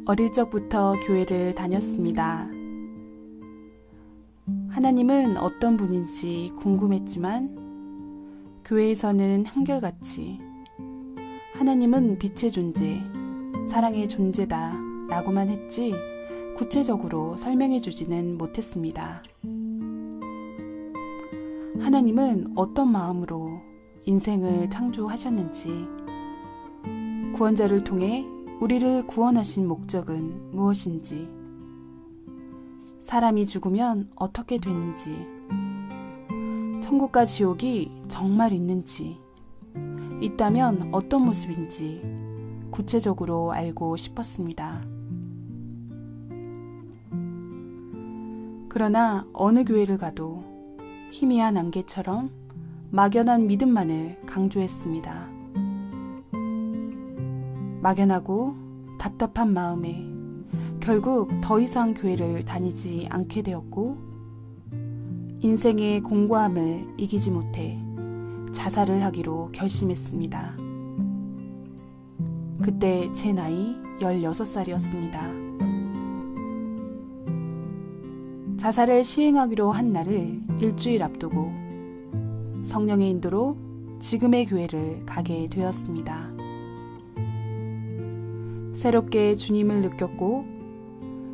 어릴 적부터 교회를 다녔습니다. 하나님은 어떤 분인지 궁금했지만 교회에서는 한결같이 하나님은 빛의 존재, 사랑의 존재다 라고만 했지 구체적으로 설명해 주지는 못했습니다. 하나님은 어떤 마음으로 인생을 창조하셨는지, 구원자를 통해 우리를 구원하신 목적은 무엇인지, 사람이 죽으면 어떻게 되는지, 천국과 지옥이 정말 있는지, 있다면 어떤 모습인지 구체적으로 알고 싶었습니다. 그러나 어느 교회를 가도 희미한 안개처럼 막연한 믿음만을 강조했습니다. 막연하고 답답한 마음에 결국 더 이상 교회를 다니지 않게 되었고, 인생의 공고함을 이기지 못해 자살을 하기로 결심했습니다. 그때 제 나이 16살이었습니다. 자살을 시행하기로 한 날을 일주일 앞두고 성령의 인도로 지금의 교회를 가게 되었습니다. 새롭게 주님을 느꼈고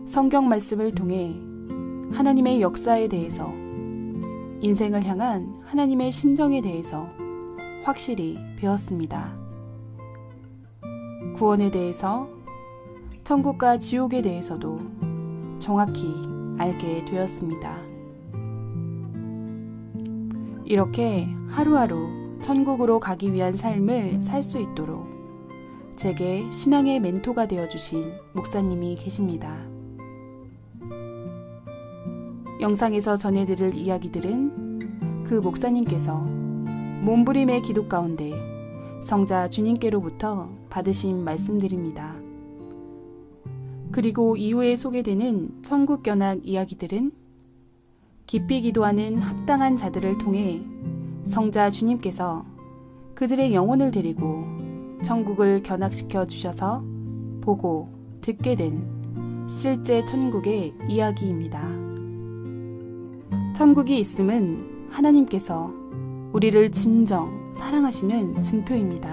성경 말씀을 통해 하나님의 역사에 대해서, 인생을 향한 하나님의 심정에 대해서 확실히 배웠습니다. 구원에 대해서, 천국과 지옥에 대해서도 정확히 알게 되었습니다. 이렇게 하루하루 천국으로 가기 위한 삶을 살 수 있도록 제게 신앙의 멘토가 되어주신 목사님이 계십니다. 영상에서 전해드릴 이야기들은 그 목사님께서 몸부림의 기도 가운데 성자 주님께로부터 받으신 말씀들입니다. 그리고 이후에 소개되는 천국견학 이야기들은 깊이 기도하는 합당한 자들을 통해 성자 주님께서 그들의 영혼을 데리고 천국을 견학시켜 주셔서 보고 듣게 된 실제 천국의 이야기입니다. 천국이 있음은 하나님께서 우리를 진정 사랑하시는 증표입니다.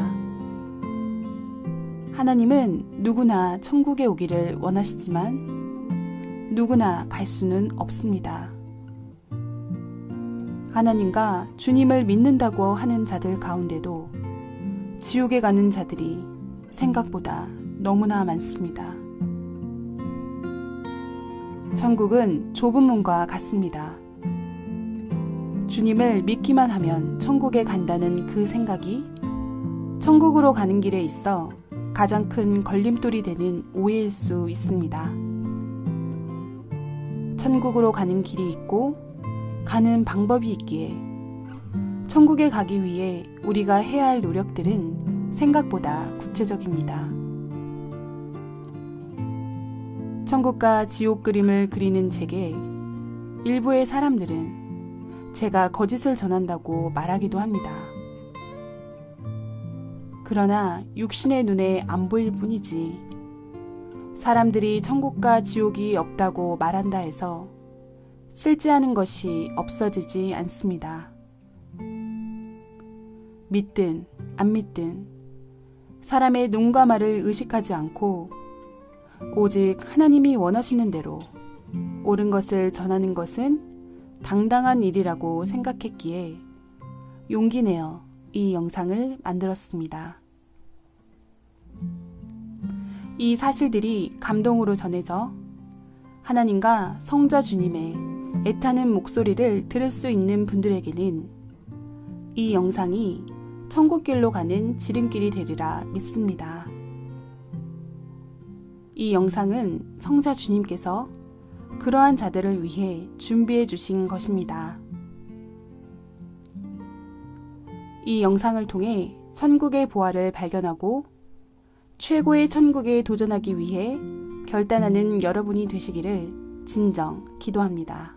하나님은 누구나 천국에 오기를 원하시지만 누구나 갈 수는 없습니다. 하나님과 주님을 믿는다고 하는 자들 가운데도 지옥에 가는 자들이 생각보다 너무나 많습니다. 천국은 좁은 문과 같습니다. 주님을 믿기만 하면 천국에 간다는 그 생각이 천국으로 가는 길에 있어 가장 큰 걸림돌이 되는 오해일 수 있습니다. 천국으로 가는 길이 있고 가는 방법이 있기에 천국에 가기 위해 우리가 해야 할 노력들은 생각보다 구체적입니다. 천국과 지옥 그림을 그리는 제게 일부의 사람들은 제가 거짓을 전한다고 말하기도 합니다. 그러나 육신의 눈에 안 보일 뿐이지 사람들이 천국과 지옥이 없다고 말한다 해서 실제하는 것이 없어지지 않습니다. 믿든 안 믿든 사람의 눈과 말을 의식하지 않고 오직 하나님이 원하시는 대로 옳은 것을 전하는 것은 당당한 일이라고 생각했기에 용기 내어 이 영상을 만들었습니다. 이 사실들이 감동으로 전해져 하나님과 성자 주님의 애타는 목소리를 들을 수 있는 분들에게는 이 영상이 천국길로 가는 지름길이 되리라 믿습니다. 이 영상은 성자 주님께서 그러한 자들을 위해 준비해 주신 것입니다. 이 영상을 통해 천국의 보화를 발견하고 최고의 천국에 도전하기 위해 결단하는 여러분이 되시기를 진정 기도합니다.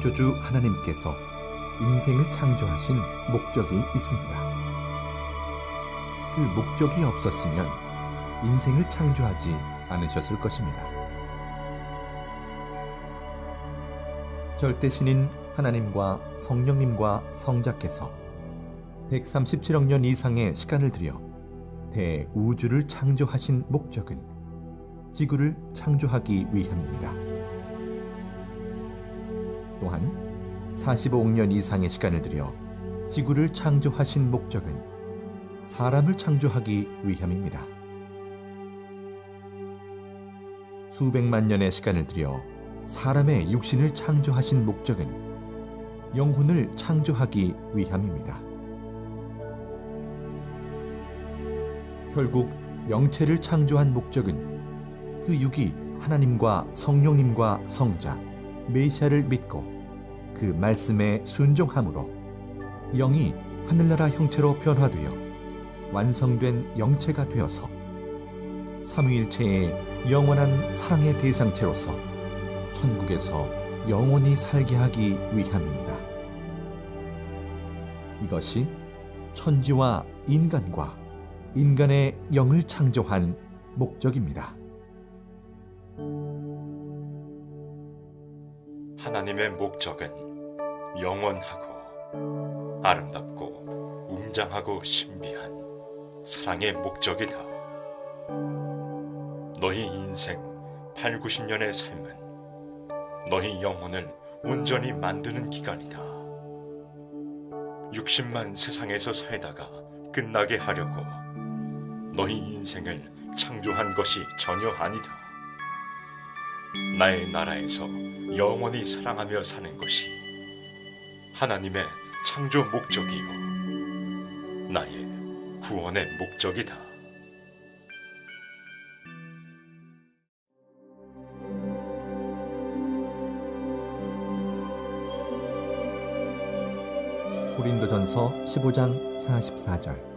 창조주 하나님께서 인생을 창조하신 목적이 있습니다. 그 목적이 없었으면 인생을 창조하지 않으셨을 것입니다. 절대신인 하나님과 성령님과 성자께서 137억 년 이상의 시간을 들여 대우주를 창조하신 목적은 지구를 창조하기 위함입니다. 또한 45억 년 이상의 시간을 들여 지구를 창조하신 목적은 사람을 창조하기 위함입니다. 수백만 년의 시간을 들여 사람의 육신을 창조하신 목적은 영혼을 창조하기 위함입니다. 결국 영체를 창조한 목적은 그 육이 하나님과 성령님과 성자, 메시아를 믿고 그 말씀에 순종함으로 영이 하늘나라 형체로 변화되어 완성된 영체가 되어서 삼위일체의 영원한 사랑의 대상체로서 천국에서 영원히 살게 하기 위함입니다. 이것이 천지와 인간과 인간의 영을 창조한 목적입니다. 하나님의 목적은 영원하고 아름답고 웅장하고 신비한 사랑의 목적이다. 너희 인생 8, 90년의 삶은 너희 영혼을 온전히 만드는 기간이다. 60만 세상에서 살다가 끝나게 하려고 너희 인생을 창조한 것이 전혀 아니다. 나의 나라에서 영원히 사랑하며 사는 것이 하나님의 창조 목적이요 나의 구원의 목적이다. 고린도전서 15장 44절.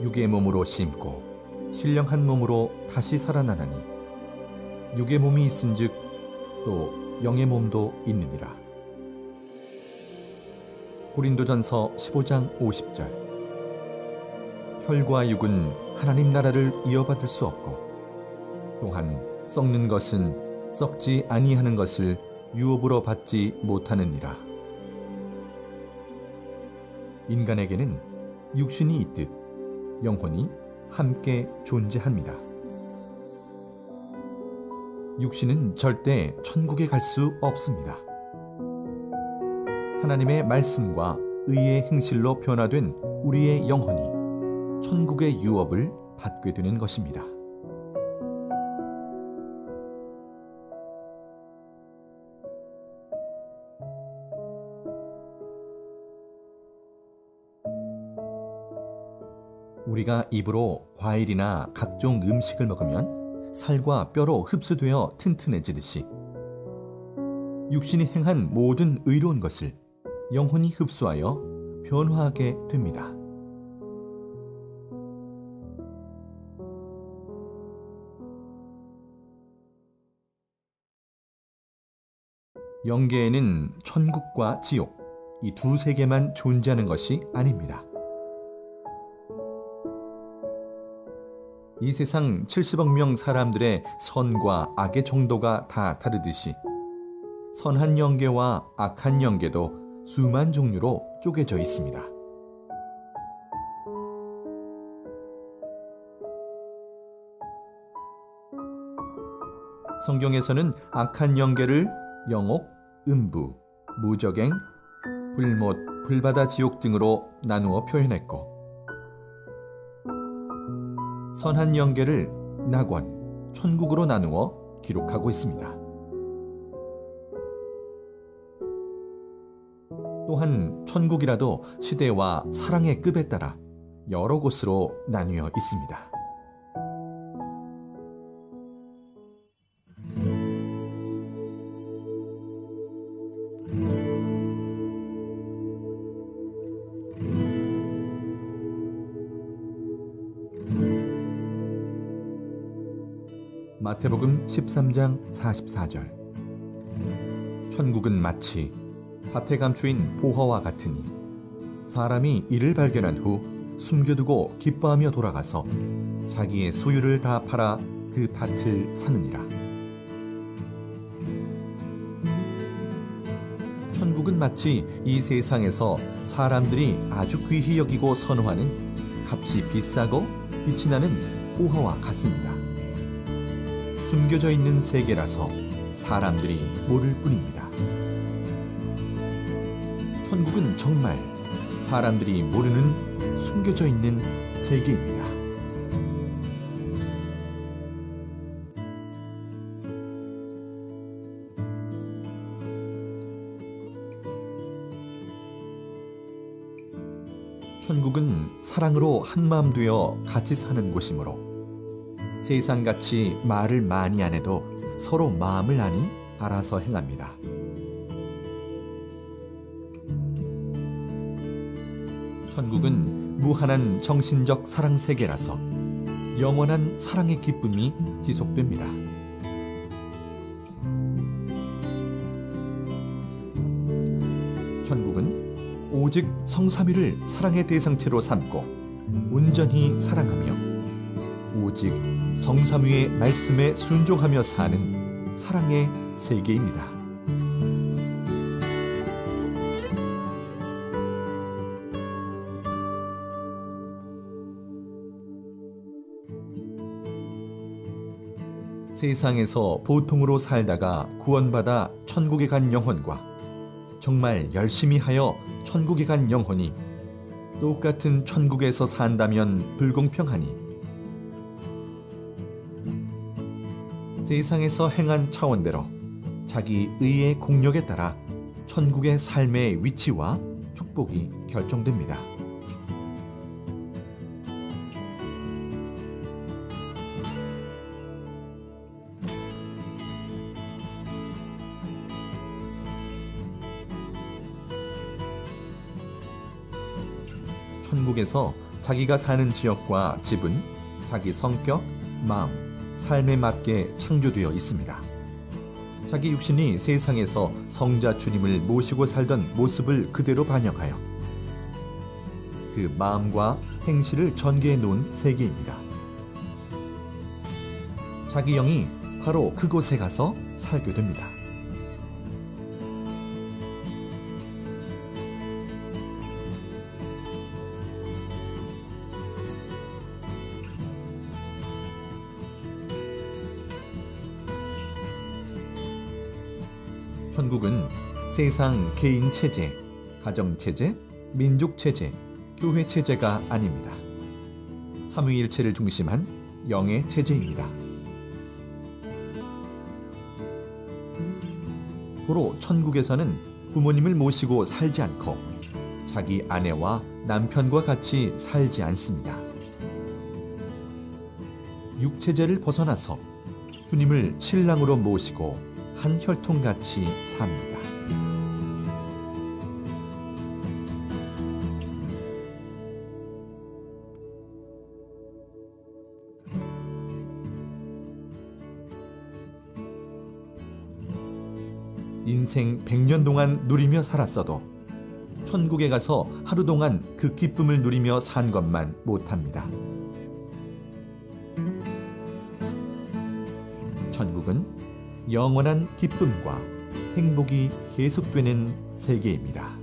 육의 몸으로 심고 신령한 몸으로 다시 살아나나니 육의 몸이 있은즉 또 영의 몸도 있느니라. 고린도전서 15장 50절. 혈과 육은 하나님 나라를 이어받을 수 없고 또한 썩는 것은 썩지 아니하는 것을 유업으로 받지 못하느니라. 인간에게는 육신이 있듯 영혼이 함께 존재합니다. 육신은 절대 천국에 갈 수 없습니다. 하나님의 말씀과 의의 행실로 변화된 우리의 영혼이 천국의 유업을 받게 되는 것입니다. 우리가 입으로 과일이나 각종 음식을 먹으면 살과 뼈로 흡수되어 튼튼해지듯이 육신이 행한 모든 의로운 것을 영혼이 흡수하여 변화하게 됩니다. 영계에는 천국과 지옥, 이 두 세계만 존재하는 것이 아닙니다. 이 세상 70억 명 사람들의 선과 악의 정도가 다 다르듯이 선한 영계와 악한 영계도 수만 종류로 쪼개져 있습니다. 성경에서는 악한 영계를 영옥, 음부, 무적행, 불못, 불바다 지옥 등으로 나누어 표현했고 선한 영계를 낙원, 천국으로 나누어 기록하고 있습니다. 또한 천국이라도 시대와 사랑의 급에 따라 여러 곳으로 나뉘어 있습니다. 마태복음 13장 44절. 천국은 마치 밭에 감추인 보화와 같으니 사람이 이를 발견한 후 숨겨두고 기뻐하며 돌아가서 자기의 소유를 다 팔아 그 밭을 사느니라. 천국은 마치 이 세상에서 사람들이 아주 귀히 여기고 선호하는 값이 비싸고 빛이 나는 보화와 같습니다. 숨겨져 있는 세계라서 사람들이 모를 뿐입니다. 천국은 정말 사람들이 모르는 숨겨져 있는 세계입니다. 천국은 사랑으로 한마음 되어 같이 사는 곳이므로 세상같이 말을 많이 안 해도 서로 마음을 아니 알아서 행합니다. 천국은 무한한 정신적 사랑 세계라서 영원한 사랑의 기쁨이 지속됩니다. 천국은 오직 성삼위를 사랑의 대상체로 삼고 온전히 사랑하며 오직 성삼위의 말씀에 순종하며 사는 사랑의 세계입니다. 세상에서 보통으로 살다가 구원받아 천국에 간 영혼과 정말 열심히 하여 천국에 간 영혼이 똑같은 천국에서 산다면 불공평하니 세상에서 행한 차원대로 자기 의의 공력에 따라 천국의 삶의 위치와 축복이 결정됩니다. 천국에서 자기가 사는 지역과 집은 자기 성격, 마음, 삶에 맞게 창조되어 있습니다. 자기 육신이 세상에서 성자 주님을 모시고 살던 모습을 그대로 반영하여 그 마음과 행실을 전개해 놓은 세계입니다. 자기 영이 바로 그곳에 가서 살게 됩니다. 천국은 세상 개인 체제, 가정 체제, 민족 체제, 교회 체제가 아닙니다. 삼위일체를 중심한 영의 체제입니다. 고로 천국에서는 부모님을 모시고 살지 않고 자기 아내와 남편과 같이 살지 않습니다. 육체제를 벗어나서 주님을 신랑으로 모시고 한 혈통같이 삽니다. 인생 100년 동안 누리며 살았어도 천국에 가서 하루 동안 그 기쁨을 누리며 산 것만 못합니다. 천국은 영원한 기쁨과 행복이 계속되는 세계입니다.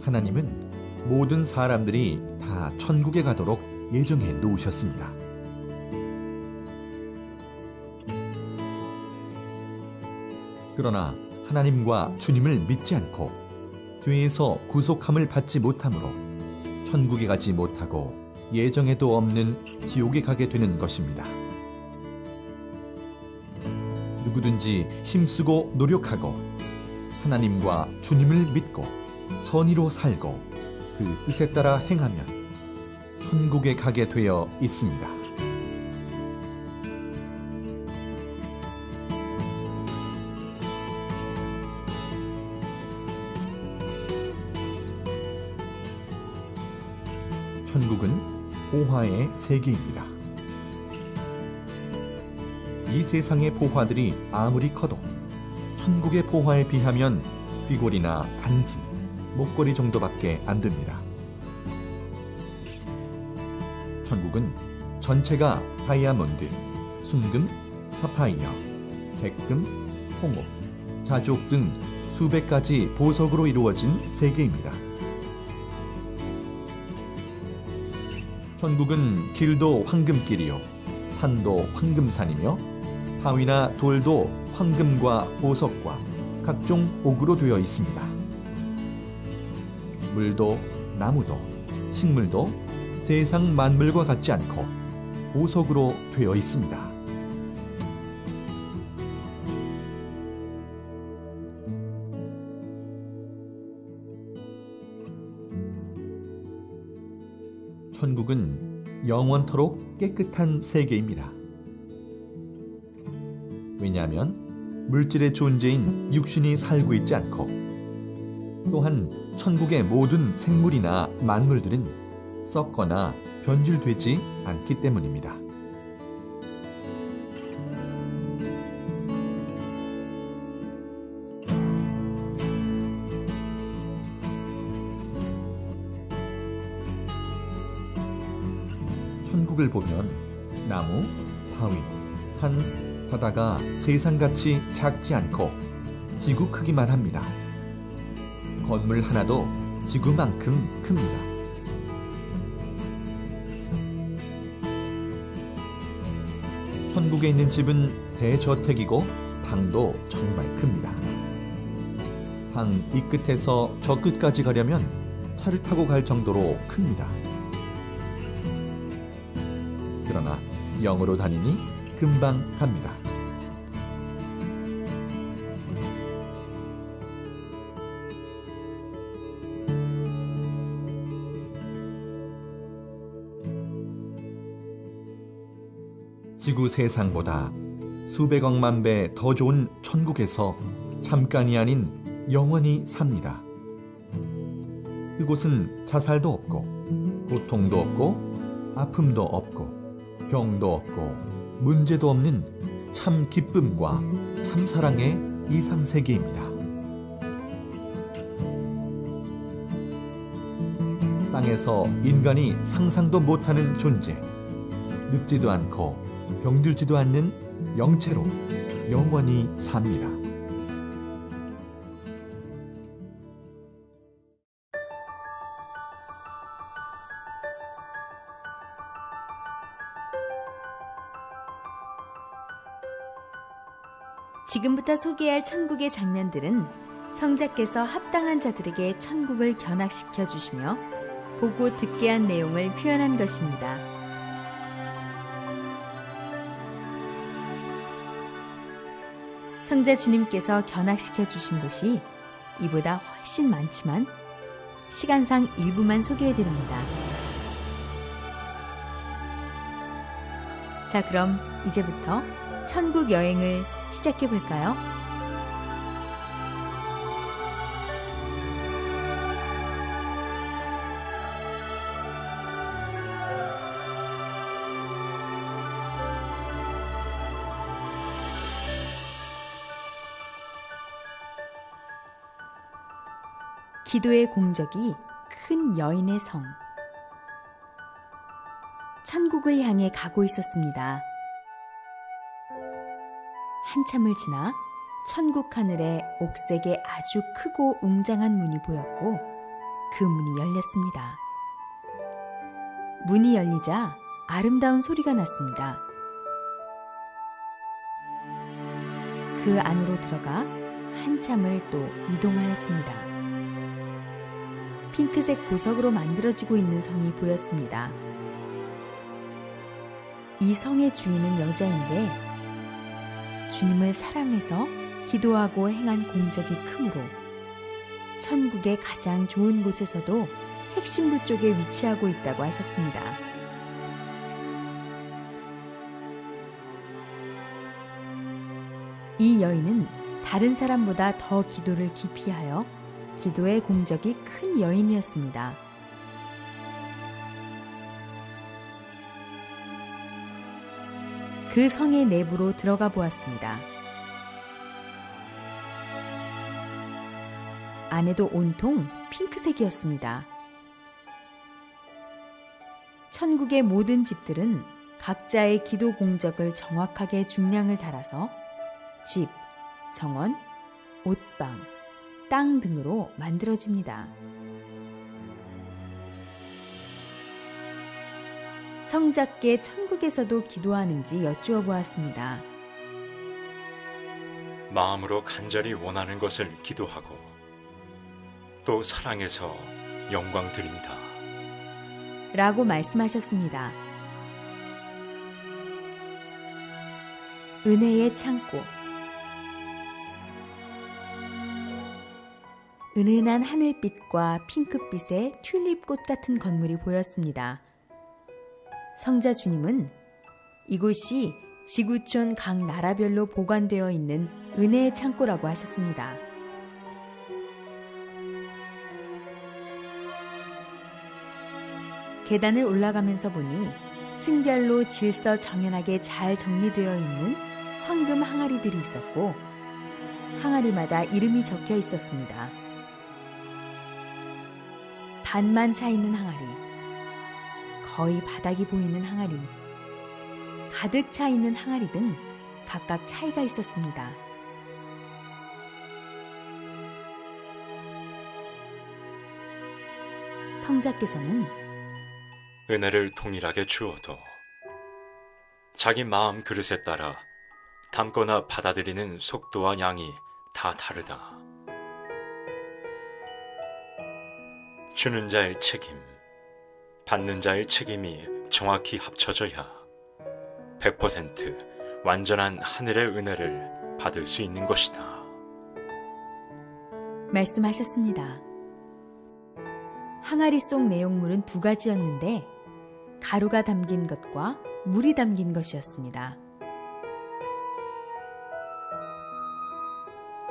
하나님은 모든 사람들이 다 천국에 가도록 예정해 놓으셨습니다. 그러나 하나님과 주님을 믿지 않고 죄에서 구속함을 받지 못하므로 천국에 가지 못하고 예정에도 없는 지옥에 가게 되는 것입니다. 누구든지 힘쓰고 노력하고 하나님과 주님을 믿고 선의로 살고 그 뜻에 따라 행하면 천국에 가게 되어 있습니다. 천국은 보화의 세계입니다. 이 세상의 보화들이 아무리 커도 천국의 보화에 비하면 귀걸이나 반지, 목걸이 정도밖에 안 됩니다. 천국은 전체가 다이아몬드, 순금, 사파이어, 백금, 홍옥, 자주옥 등 수백 가지 보석으로 이루어진 세계입니다. 천국은 길도 황금길이요, 산도 황금산이며 바위나 돌도 황금과 보석과 각종 옥으로 되어 있습니다. 물도 나무도 식물도 세상 만물과 같지 않고 보석으로 되어 있습니다. 천국은 영원토록 깨끗한 세계입니다. 왜냐하면 물질의 존재인 육신이 살고 있지 않고, 또한 천국의 모든 생물이나 만물들은 썩거나 변질되지 않기 때문입니다. 천국을 보면 나무, 바위, 산, 바다가 세상같이 작지 않고 지구 크기만 합니다. 건물 하나도 지구만큼 큽니다. 천국에 있는 집은 대저택이고 방도 정말 큽니다. 방 이 끝에서 저 끝까지 가려면 차를 타고 갈 정도로 큽니다. 그러나 영으로 다니니 금방 갑니다. 지구 세상보다 수백억만 배 더 좋은 천국에서 잠깐이 아닌 영원히 삽니다. 그곳은 자살도 없고 고통도 없고 아픔도 없고 병도 없고 문제도 없는 참 기쁨과 참 사랑의 이상세계입니다. 땅에서 인간이 상상도 못하는 존재, 늙지도 않고 병들지도 않는 영체로 영원히 삽니다. 지금부터 소개할 천국의 장면들은 성자께서 합당한 자들에게 천국을 견학시켜 주시며 보고 듣게 한 내용을 표현한 것입니다. 성자 주님께서 견학시켜 주신 곳이 이보다 훨씬 많지만 시간상 일부만 소개해 드립니다. 자, 그럼 이제부터 천국 여행을 시작해 볼까요? 기도의 공적이 큰 여인의 성. 천국을 향해 가고 있었습니다. 한참을 지나 천국 하늘에 옥색의 아주 크고 웅장한 문이 보였고 그 문이 열렸습니다. 문이 열리자 아름다운 소리가 났습니다. 그 안으로 들어가 한참을 또 이동하였습니다. 핑크색 보석으로 만들어지고 있는 성이 보였습니다. 이 성의 주인은 여자인데 주님을 사랑해서 기도하고 행한 공적이 크므로 천국의 가장 좋은 곳에서도 핵심부 쪽에 위치하고 있다고 하셨습니다. 이 여인은 다른 사람보다 더 기도를 깊이 하여 기도의 공적이 큰 여인이었습니다. 그 성의 내부로 들어가 보았습니다. 안에도 온통 핑크색이었습니다. 천국의 모든 집들은 각자의 기도 공적을 정확하게 중량을 달아서 집, 정원, 옷방, 땅 등으로 만들어집니다. 성자께 천국에서도 기도하는지 여쭈어 보았습니다. 마음으로 간절히 원하는 것을 기도하고 또 사랑해서 영광 드린다. 라고 말씀하셨습니다. 은혜의 창고. 은은한 하늘빛과 핑크빛의 튤립꽃 같은 건물이 보였습니다. 성자 주님은 이곳이 지구촌 각 나라별로 보관되어 있는 은혜의 창고라고 하셨습니다. 계단을 올라가면서 보니 층별로 질서 정연하게 잘 정리되어 있는 황금 항아리들이 있었고 항아리마다 이름이 적혀 있었습니다. 반만 차 있는 항아리, 거의 바닥이 보이는 항아리, 가득 차 있는 항아리 등 각각 차이가 있었습니다. 성자께서는 은혜를 동일하게 주어도 자기 마음 그릇에 따라 담거나 받아들이는 속도와 양이 다 다르다. 주는 자의 책임, 받는 자의 책임이 정확히 합쳐져야 100% 완전한 하늘의 은혜를 받을 수 있는 것이다. 말씀하셨습니다. 항아리 속 내용물은 두 가지였는데 가루가 담긴 것과 물이 담긴 것이었습니다.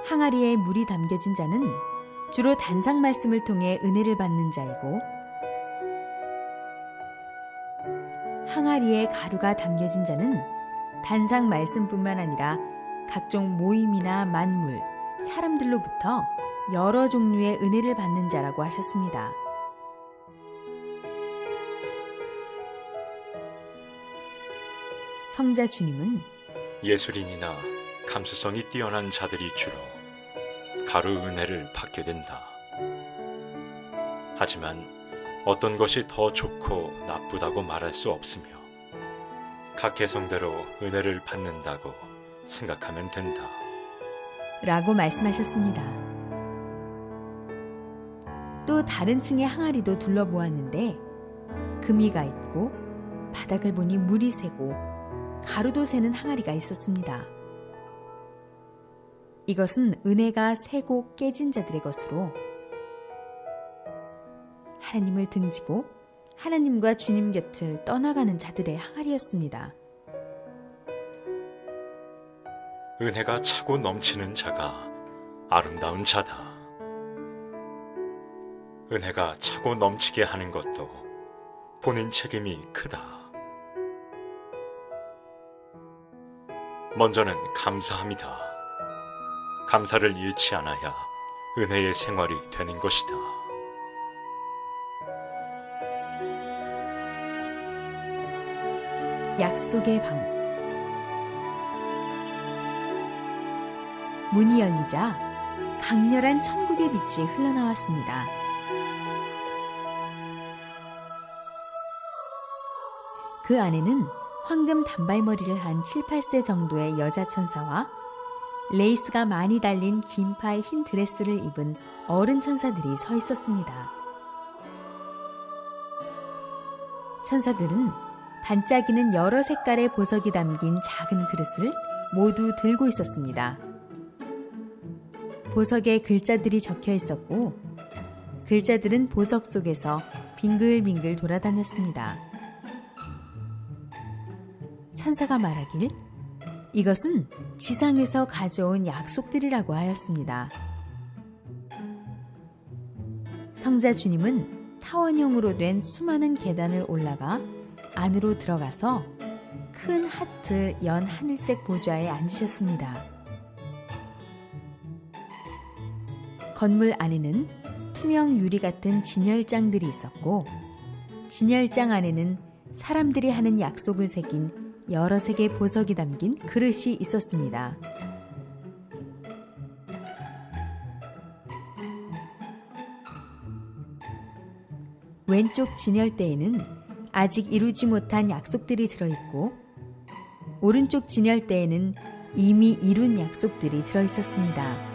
항아리에 물이 담겨진 자는 주로 단상 말씀을 통해 은혜를 받는 자이고 항아리에 가루가 담겨진 자는 단상 말씀뿐만 아니라 각종 모임이나 만물, 사람들로부터 여러 종류의 은혜를 받는 자라고 하셨습니다. 성자 주님은 예술인이나 감수성이 뛰어난 자들이 주로 가루 은혜를 받게 된다. 하지만 어떤 것이 더 좋고 나쁘다고 말할 수 없으며 각 개성대로 은혜를 받는다고 생각하면 된다. 라고 말씀하셨습니다. 또 다른 층의 항아리도 둘러보았는데 금이가 있고 바닥을 보니 물이 새고 가루도 새는 항아리가 있었습니다. 이것은 은혜가 새고 깨진 자들의 것으로 하나님을 등지고 하나님과 주님 곁을 떠나가는 자들의 항아리였습니다. 은혜가 차고 넘치는 자가 아름다운 자다. 은혜가 차고 넘치게 하는 것도 본인 책임이 크다. 먼저는 감사합니다. 감사를 잃지 않아야 은혜의 생활이 되는 것이다. 약속의 방. 문이 열리자 강렬한 천국의 빛이 흘러나왔습니다. 그 안에는 황금 단발머리를 한 7, 8세 정도의 여자 천사와 레이스가 많이 달린 긴팔 흰 드레스를 입은 어른 천사들이 서 있었습니다. 천사들은 반짝이는 여러 색깔의 보석이 담긴 작은 그릇을 모두 들고 있었습니다. 보석에 글자들이 적혀 있었고 글자들은 보석 속에서 빙글빙글 돌아다녔습니다. 천사가 말하길 이것은 지상에서 가져온 약속들이라고 하였습니다. 성자 주님은 타원형으로 된 수많은 계단을 올라가 안으로 들어가서 큰 하트 연 하늘색 보좌에 앉으셨습니다. 건물 안에는 투명 유리 같은 진열장들이 있었고 진열장 안에는 사람들이 하는 약속을 새긴 여러 색의 보석이 담긴 그릇이 있었습니다. 왼쪽 진열대에는 아직 이루지 못한 약속들이 들어있고 오른쪽 진열대에는 이미 이룬 약속들이 들어있었습니다.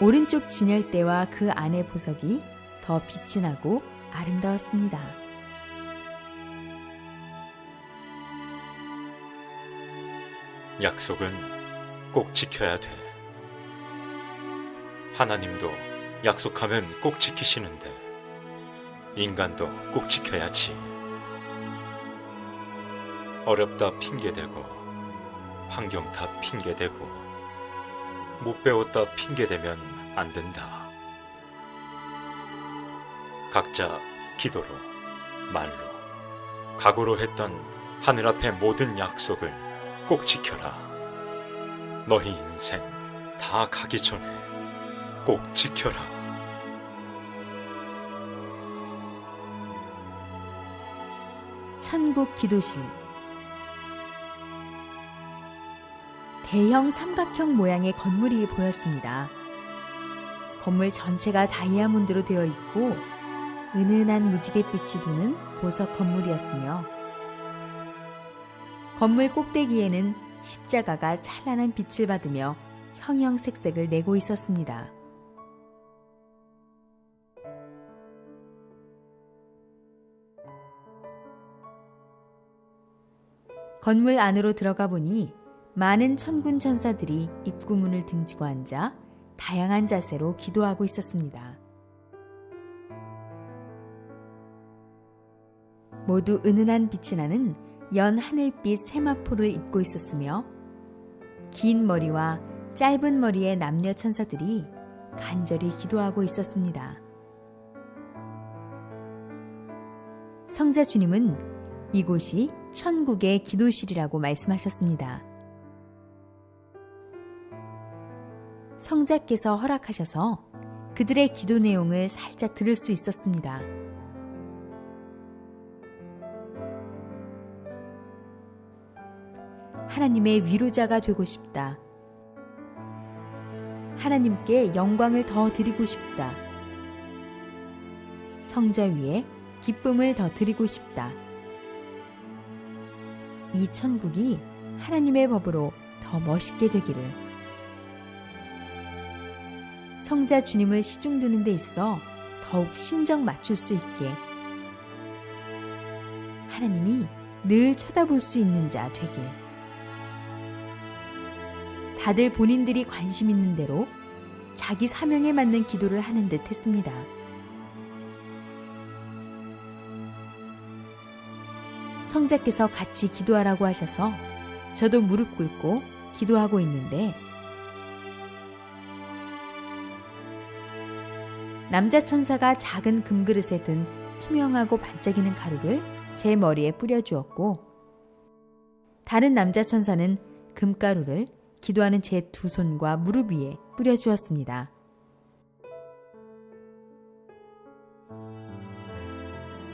오른쪽 진열대와 그 안의 보석이 더 빛이 나고 아름다웠습니다. 약속은 꼭 지켜야 돼. 하나님도 약속하면 꼭 지키시는데 인간도 꼭 지켜야지. 어렵다 핑계대고 환경 다 핑계대고 못 배웠다 핑계대면 안 된다. 각자 기도로 말로 각오로 했던 하늘 앞의 모든 약속을 꼭 지켜라. 너희 인생 다 가기 전에 꼭 지켜라. 천국 기도실. 대형 삼각형 모양의 건물이 보였습니다. 건물 전체가 다이아몬드로 되어 있고 은은한 무지갯빛이 도는 보석 건물이었으며 건물 꼭대기에는 십자가가 찬란한 빛을 받으며 형형색색을 내고 있었습니다. 건물 안으로 들어가 보니 많은 천군 천사들이 입구문을 등지고 앉아 다양한 자세로 기도하고 있었습니다. 모두 은은한 빛이 나는 연 하늘빛 세마포를 입고 있었으며 긴 머리와 짧은 머리의 남녀 천사들이 간절히 기도하고 있었습니다. 성자 주님은 이곳이 천국의 기도실이라고 말씀하셨습니다. 성자께서 허락하셔서 그들의 기도 내용을 살짝 들을 수 있었습니다. 하나님의 위로자가 되고 싶다. 하나님께 영광을 더 드리고 싶다. 성자 위에 기쁨을 더 드리고 싶다. 이 천국이 하나님의 법으로 더 멋있게 되기를. 성자 주님을 시중드는 데 있어 더욱 심정 맞출 수 있게 하나님이 늘 쳐다볼 수 있는 자 되길. 다들 본인들이 관심 있는 대로 자기 사명에 맞는 기도를 하는 듯 했습니다. 성자께서 같이 기도하라고 하셔서 저도 무릎 꿇고 기도하고 있는데 남자 천사가 작은 금그릇에 든 투명하고 반짝이는 가루를 제 머리에 뿌려주었고 다른 남자 천사는 금가루를 기도하는 제 두 손과 무릎 위에 뿌려주었습니다.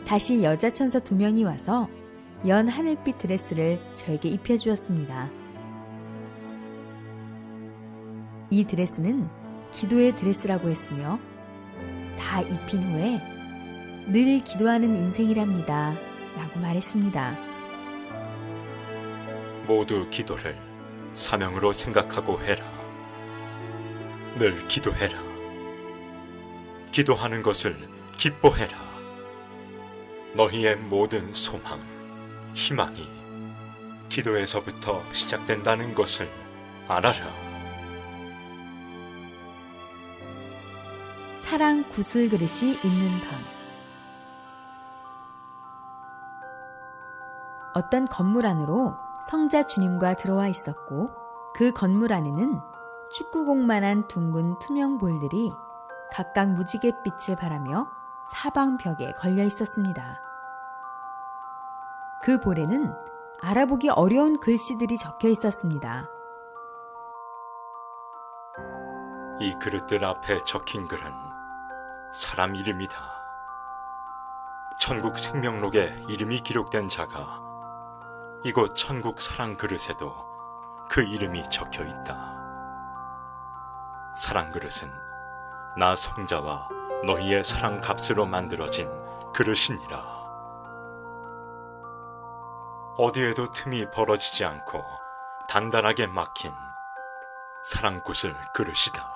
다시 여자 천사 2명이 와서 연 하늘빛 드레스를 저에게 입혀주었습니다. 이 드레스는 기도의 드레스라고 했으며 다 입힌 후에 늘 기도하는 인생이랍니다 라고 말했습니다. 모두 기도를 사명으로 생각하고 해라. 늘 기도해라. 기도하는 것을 기뻐해라. 너희의 모든 소망, 희망이 기도에서부터 시작된다는 것을 알아라. 사랑 구슬 그릇이 있는 방. 어떤 건물 안으로 성자 주님과 들어와 있었고 그 건물 안에는 축구공만한 둥근 투명 볼들이 각각 무지갯빛을 발하며 사방벽에 걸려 있었습니다. 그 볼에는 알아보기 어려운 글씨들이 적혀 있었습니다. 이 그릇들 앞에 적힌 글은 사람 이름이다. 천국 생명록에 이름이 기록된 자가 이곳 천국 사랑 그릇에도 그 이름이 적혀 있다. 사랑 그릇은 나 성자와 너희의 사랑 값으로 만들어진 그릇이니라. 어디에도 틈이 벌어지지 않고 단단하게 막힌 사랑구슬 그릇이다.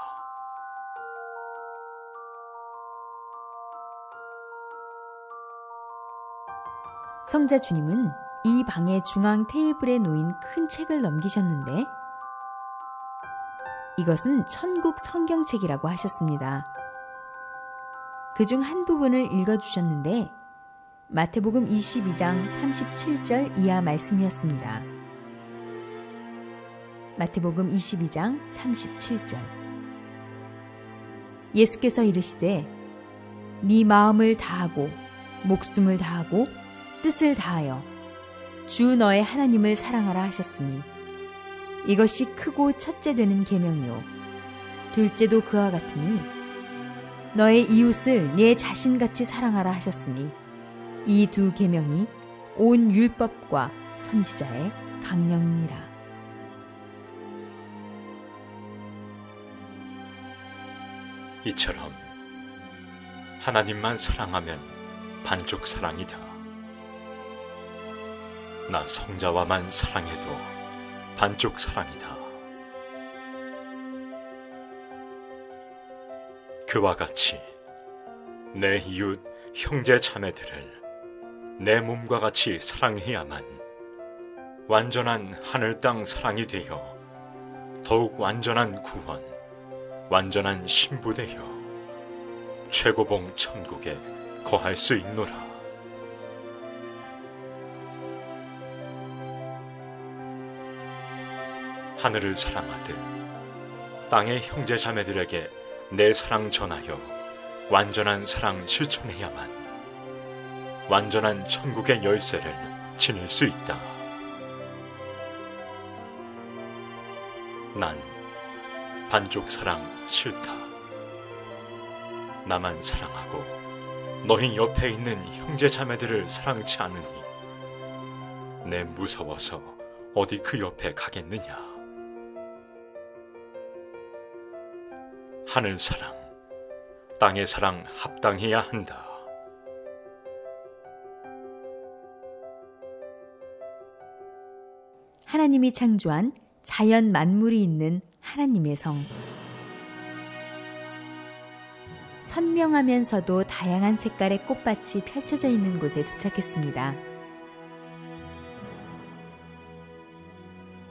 성자 주님은 이 방의 중앙 테이블에 놓인 큰 책을 넘기셨는데 이것은 천국 성경책이라고 하셨습니다. 그중 한 부분을 읽어주셨는데 마태복음 22장 37절 이하 말씀이었습니다. 마태복음 22장 37절. 예수께서 이르시되 네 마음을 다하고 목숨을 다하고 뜻을 다하여 주 너의 하나님을 사랑하라 하셨으니 이것이 크고 첫째 되는 계명이요 둘째도 그와 같으니 너의 이웃을 네 자신같이 사랑하라 하셨으니 이 두 계명이 온 율법과 선지자의 강령이니라. 이처럼 하나님만 사랑하면 반쪽 사랑이다. 나 성자와만 사랑해도 반쪽 사랑이다. 그와 같이 내 이웃 형제 자매들을 내 몸과 같이 사랑해야만 완전한 하늘 땅 사랑이 되어 더욱 완전한 구원, 완전한 신부 되어 최고봉 천국에 거할 수 있노라. 하늘을 사랑하듯 땅의 형제 자매들에게 내 사랑 전하여 완전한 사랑 실천해야만 완전한 천국의 열쇠를 지닐 수 있다. 난 반쪽 사랑 싫다. 나만 사랑하고 너희 옆에 있는 형제 자매들을 사랑치 않으니 내 무서워서 어디 그 옆에 가겠느냐. 하늘 사랑, 땅의 사랑 합당해야 한다. 하나님이 창조한 자연 만물이 있는 하나님의 성. 선명하면서도 다양한 색깔의 꽃밭이 펼쳐져 있는 곳에 도착했습니다.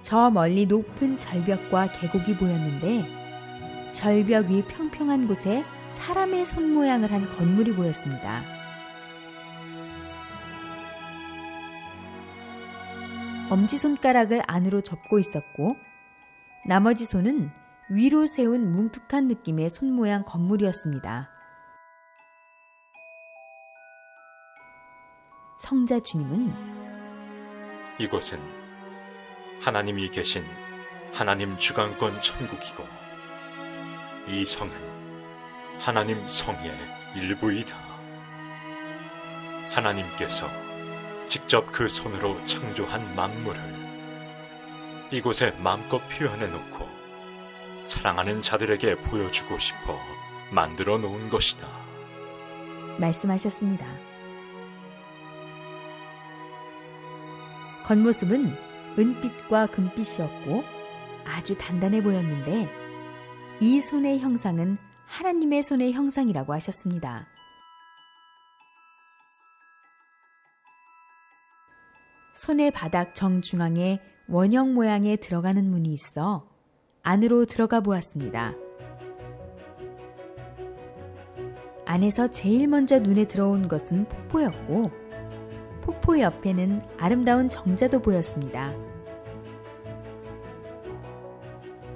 저 멀리 높은 절벽과 계곡이 보였는데 절벽 위 평평한 곳에 사람의 손 모양을 한 건물이 보였습니다. 엄지손가락을 안으로 접고 있었고 나머지 손은 위로 세운 뭉툭한 느낌의 손 모양 건물이었습니다. 성자 주님은 이곳은 하나님이 계신 하나님 주관권 천국이고 이 성은 하나님 성의 일부이다. 하나님께서 직접 그 손으로 창조한 만물을 이곳에 마음껏 표현해 놓고 사랑하는 자들에게 보여주고 싶어 만들어 놓은 것이다. 말씀하셨습니다. 겉모습은 은빛과 금빛이었고 아주 단단해 보였는데 이 손의 형상은 하나님의 손의 형상이라고 하셨습니다. 손의 바닥 정중앙에 원형 모양의 들어가는 문이 있어 안으로 들어가 보았습니다. 안에서 제일 먼저 눈에 들어온 것은 폭포였고 폭포 옆에는 아름다운 정자도 보였습니다.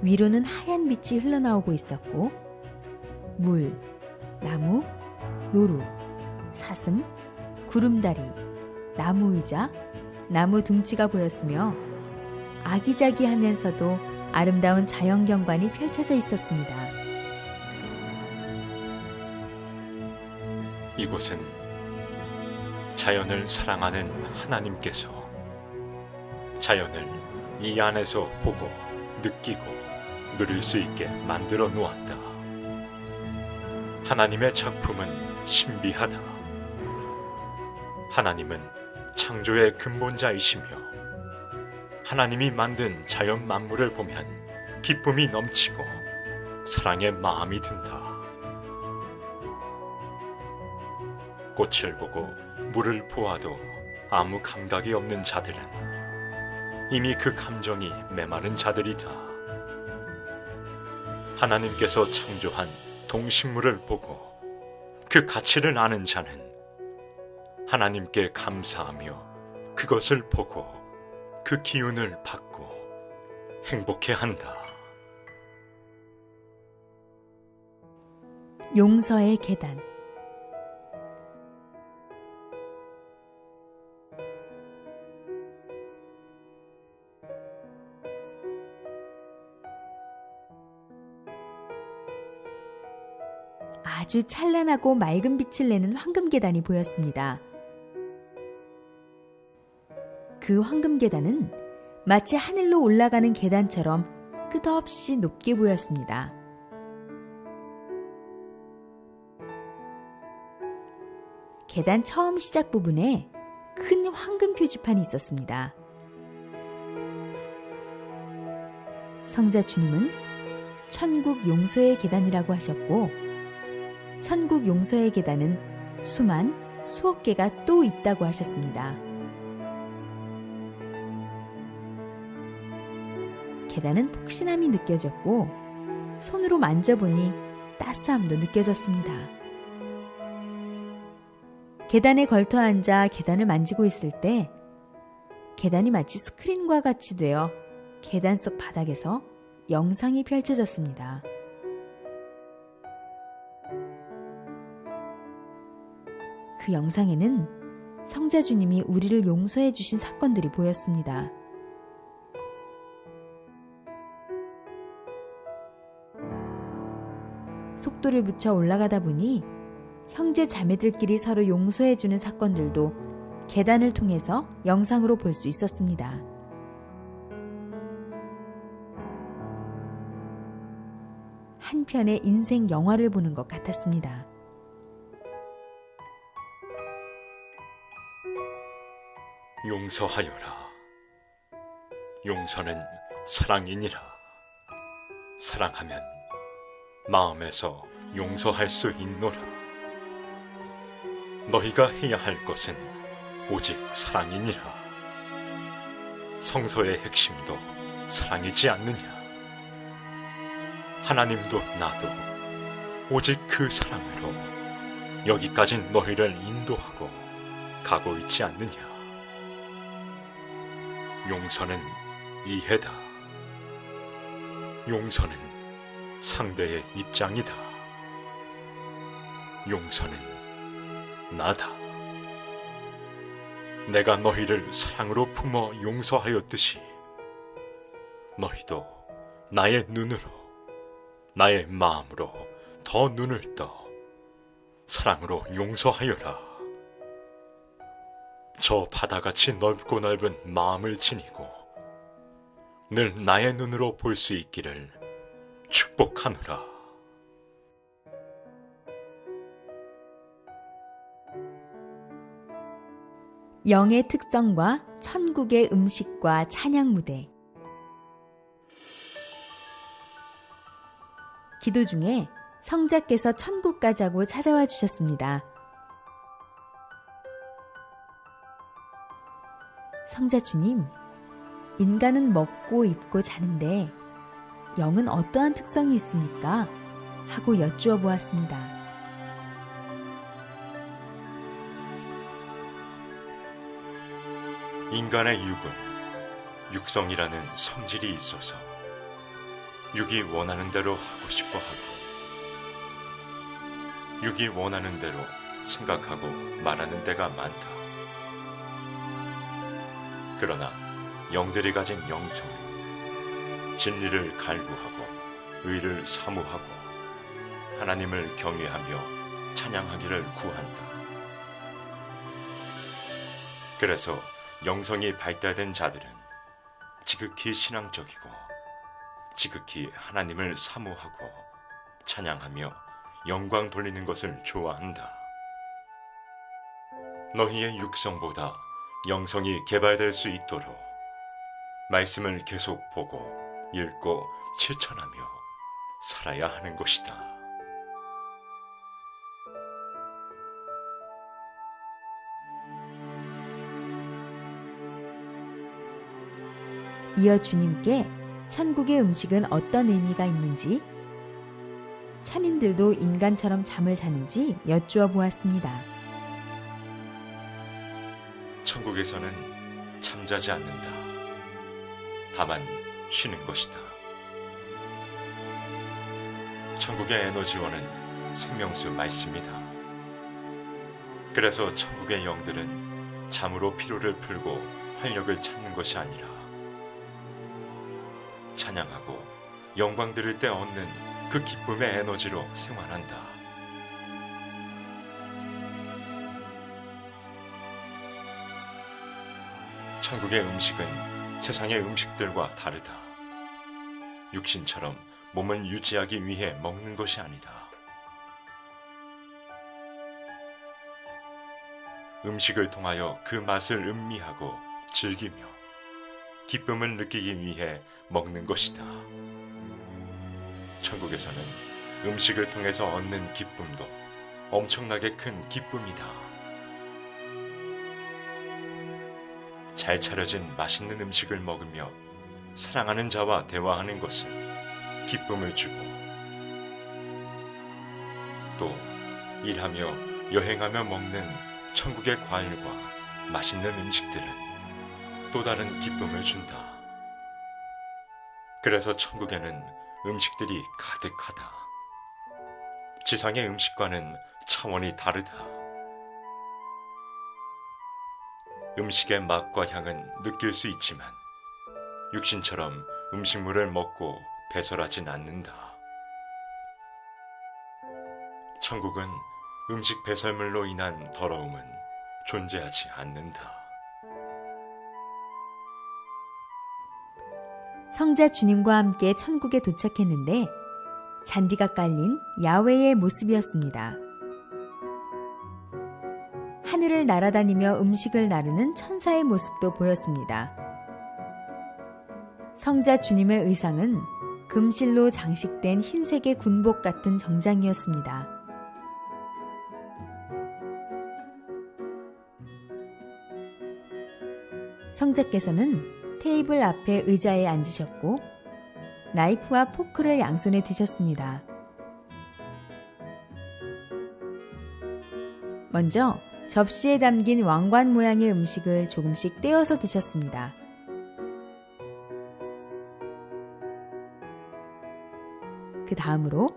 위로는 하얀 빛이 흘러나오고 있었고 물, 나무, 노루, 사슴, 구름다리, 나무 의자, 나무 둥지가 보였으며 아기자기하면서도 아름다운 자연 경관이 펼쳐져 있었습니다. 이곳은 자연을 사랑하는 하나님께서 자연을 이 안에서 보고 느끼고 누릴 수 있게 만들어 놓았다. 하나님의 작품은 신비하다. 하나님은 창조의 근본자이시며 하나님이 만든 자연 만물을 보면 기쁨이 넘치고 사랑의 마음이 든다. 꽃을 보고 물을 보아도 아무 감각이 없는 자들은 이미 그 감정이 메마른 자들이다. 하나님께서 창조한 동식물을 보고 그 가치를 아는 자는 하나님께 감사하며 그것을 보고 그 기운을 받고 행복해한다. 용서의 계단. 아주 찬란하고 맑은 빛을 내는 황금 계단이 보였습니다. 그 황금 계단은 마치 하늘로 올라가는 계단처럼 끝없이 높게 보였습니다. 계단 처음 시작 부분에 큰 황금 표지판이 있었습니다. 성자 주님은 천국 용서의 계단이라고 하셨고, 천국 용서의 계단은 수억 개가 또 있다고 하셨습니다. 계단은 폭신함이 느껴졌고 손으로 만져보니 따스함도 느껴졌습니다. 계단에 걸터 앉아 계단을 만지고 있을 때 계단이 마치 스크린과 같이 되어 계단 속 바닥에서 영상이 펼쳐졌습니다. 그 영상에는 성자 주님이 우리를 용서해 주신 사건들이 보였습니다. 속도를 붙여 올라가다 보니 형제 자매들끼리 서로 용서해 주는 사건들도 계단을 통해서 영상으로 볼 수 있었습니다. 한 편의 인생 영화를 보는 것 같았습니다. 용서하여라. 용서는 사랑이니라. 사랑하면 마음에서 용서할 수 있노라. 너희가 해야 할 것은 오직 사랑이니라. 성서의 핵심도 사랑이지 않느냐. 하나님도 나도 오직 그 사랑으로 여기까지 너희를 인도하고 가고 있지 않느냐. 용서는 이해다. 용서는 상대의 입장이다. 용서는 나다. 내가 너희를 사랑으로 품어 용서하였듯이 너희도 나의 눈으로, 나의 마음으로 더 눈을 떠 사랑으로 용서하여라. 저 바다같이 넓고 넓은 마음을 지니고 늘 나의 눈으로 볼 수 있기를 축복하노라. 영의 특성과 천국의 음식과 찬양 무대. 기도 중에 성자께서 천국 가자고 찾아와 주셨습니다. 성자 주님, 인간은 먹고 입고 자는데 영은 어떠한 특성이 있습니까? 하고 여쭈어 보았습니다. 인간의 육은 육성이라는 성질이 있어서 육이 원하는 대로 하고 싶어 하고 육이 원하는 대로 생각하고 말하는 때가 많다. 그러나 영들이 가진 영성은 진리를 갈구하고 의를 사모하고 하나님을 경외하며 찬양하기를 구한다. 그래서 영성이 발달된 자들은 지극히 신앙적이고 지극히 하나님을 사모하고 찬양하며 영광 돌리는 것을 좋아한다. 너희의 육성보다 영성이 개발될 수 있도록 말씀을 계속 보고 읽고 실천하며 살아야 하는 것이다. 이어 주님께 천국의 음식은 어떤 의미가 있는지, 천인들도 인간처럼 잠을 자는지 여쭈어 보았습니다. 천국에서는 잠자지 않는다. 다만 쉬는 것이다. 천국의 에너지원은 생명수 말씀이다. 그래서 천국의 영들은 잠으로 피로를 풀고 활력을 찾는 것이 아니라 찬양하고 영광 드릴 때 얻는 그 기쁨의 에너지로 생활한다. 천국의 음식은 세상의 음식들과 다르다. 육신처럼 몸을 유지하기 위해 먹는 것이 아니다. 음식을 통하여 그 맛을 음미하고 즐기며 기쁨을 느끼기 위해 먹는 것이다. 천국에서는 음식을 통해서 얻는 기쁨도 엄청나게 큰 기쁨이다. 잘 차려진 맛있는 음식을 먹으며 사랑하는 자와 대화하는 것은 기쁨을 주고, 또 일하며 여행하며 먹는 천국의 과일과 맛있는 음식들은 또 다른 기쁨을 준다. 그래서 천국에는 음식들이 가득하다. 지상의 음식과는 차원이 다르다. 음식의 맛과 향은 느낄 수 있지만 육신처럼 음식물을 먹고 배설하진 않는다. 천국은 음식 배설물로 인한 더러움은 존재하지 않는다. 성자 주님과 함께 천국에 도착했는데 잔디가 깔린 야외의 모습이었습니다. 하늘을 날아다니며 음식을 나르는 천사의 모습도 보였습니다. 성자 주님의 의상은 금실로 장식된 흰색의 군복 같은 정장이었습니다. 성자께서는 테이블 앞에 의자에 앉으셨고 나이프와 포크를 양손에 드셨습니다. 먼저 접시에 담긴 왕관 모양의 음식을 조금씩 떼어서 드셨습니다. 그 다음으로